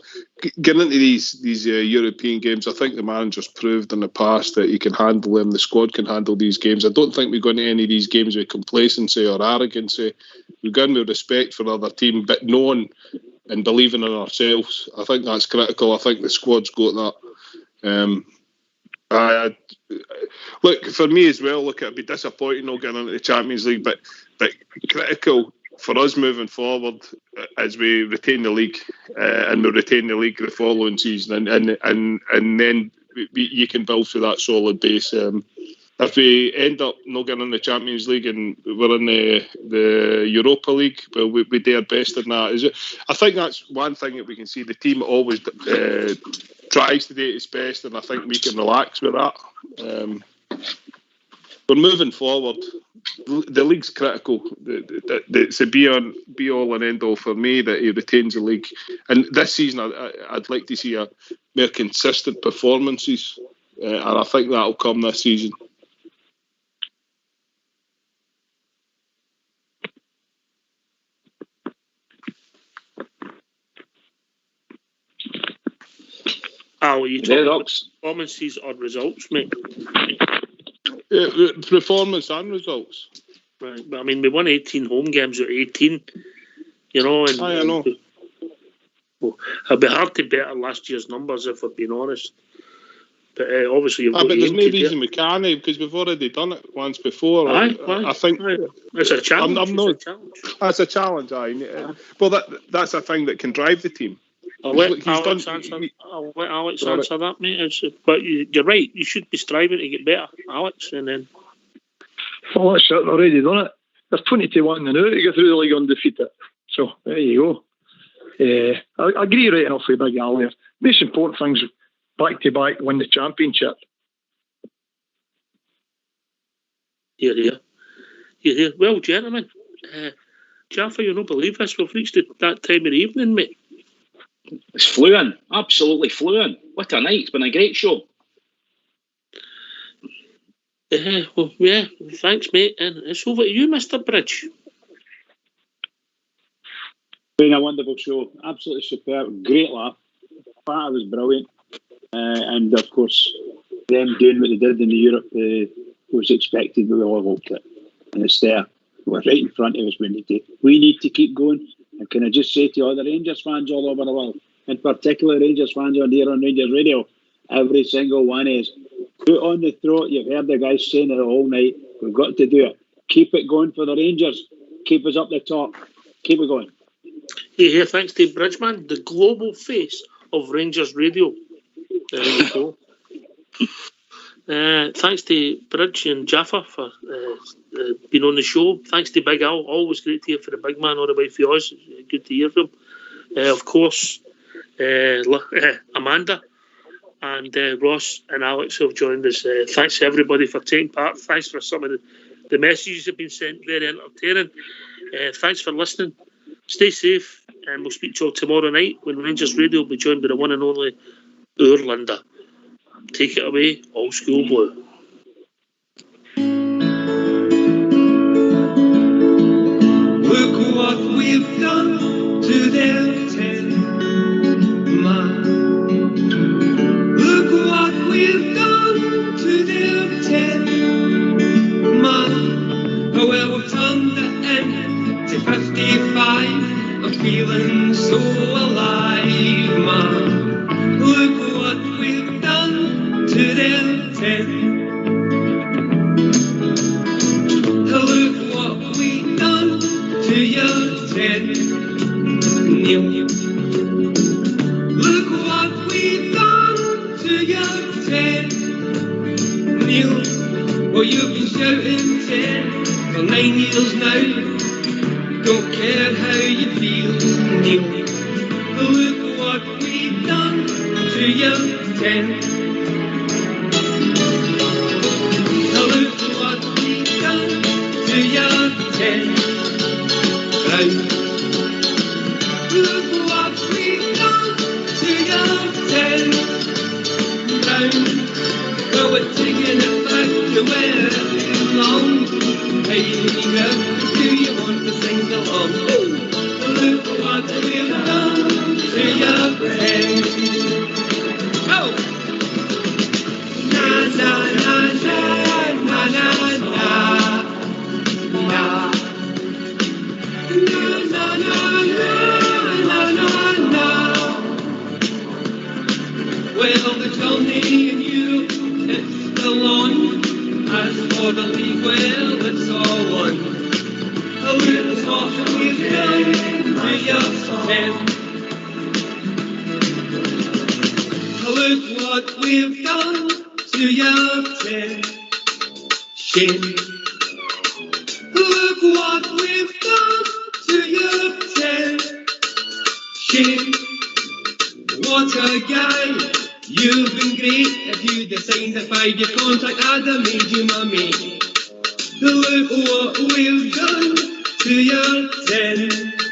getting into these European games, I think the manager's proved in the past that he can handle them. The squad can handle these games. I don't think we go into any of these games with complacency or arrogancy. We go in with respect for the other team, but knowing and believing in ourselves. I think that's critical. I think the squad's got that. Look, for me as well, look, it'd be disappointing not getting into the Champions League, but critical for us moving forward as we retain the league, and we'll retain the league the following season, and then you can build through that solid base. If we end up not getting in the Champions League and we're in the Europa League, well, we do our best in that. I think that's one thing that we can see. The team always tries to do its best, and I think we can relax with that. We're moving forward. The league's critical. It's a be all and end all for me that he retains the league. And this season, I'd like to see a more consistent performances, and I think that'll come this season. Al, are you talking about performances or results, mate? Performance and results. Right, but I mean, we won 18 home games out of 18, you know. And I know. Well, it'll be hard to better last year's numbers if we're being honest. But obviously, you've got but there's no reason we can't, because we've already done it once before. I think it's a challenge. That's a challenge. Well, that's a thing that can drive the team. I'll let Alex answer that, mate. But you're right. You should be striving to get better, Alex. And then, well, that's it. They've already done it. They're 20-1 now to get through the league undefeated. So there you go. I agree right enough with Big Al there. Most important things, back to back, win the championship. Here. Well, gentlemen, Jaffa, you'll not believe this. We've reached that time of the evening, mate. It's flew in. Absolutely flew in. What a night. It's been a great show. Well, yeah, thanks, mate. And it's over to you, Mr. Bridge. Been a wonderful show. Absolutely superb. Great laugh. That was brilliant. And, of course, them doing what they did in Europe was expected, but we all hoped it. And it's there. We're right in front of us. We need to keep going. And can I just say to all the Rangers fans all over the world, in particular Rangers fans on here on Rangers Radio, every single one is put on the throat. You've heard the guys saying it all night. We've got to do it. Keep it going for the Rangers. Keep us up the top. Keep it going. Here, thanks to Bridgeman, the global face of Rangers Radio. There you go. Thanks to Bridge and Jaffa for being on the show. Thanks to Big Al. Always great to hear from the big man all the way for us. Good to hear from him. Of course, Amanda and Ross and Alex have joined us. Thanks to everybody for taking part. Thanks for some of the messages that have been sent. Very entertaining. Thanks for listening. Stay safe, and we'll speak to you all tomorrow night when Rangers Radio will be joined by the one and only Urlander. Take it away, Old School Blue. Look what we've done to their 10 man. Look what we've done to their 10 man. Well, we've turned the end to 55. I'm feeling so alive, man. Look what we've done to them 10. Look what we've done to your 10, Neil. Look what we've done to your 10, Neil. Well, you've been shouting 10 for 9 years now. Don't care how you feel, Neil. Look what we've done to your 10. 10. Brown. Look what we've done to your 10. Brown. Well, we're taking it back to where it belongs. Hey, do you want to sing along? Look what we've done to your friend. Oh! Na na na na na na na na. Na na na na na na. Well, the Johnny and you, it's still on. As for the league, well, it's all one. Look what we've done to your 10. Look what we've done to your 10. Shame. Look what we've done to your 10. Shame. What a guy. You've been great. If you'd have signed a 5-year contract, I'd have made you my mate. Look what we've done to your 10.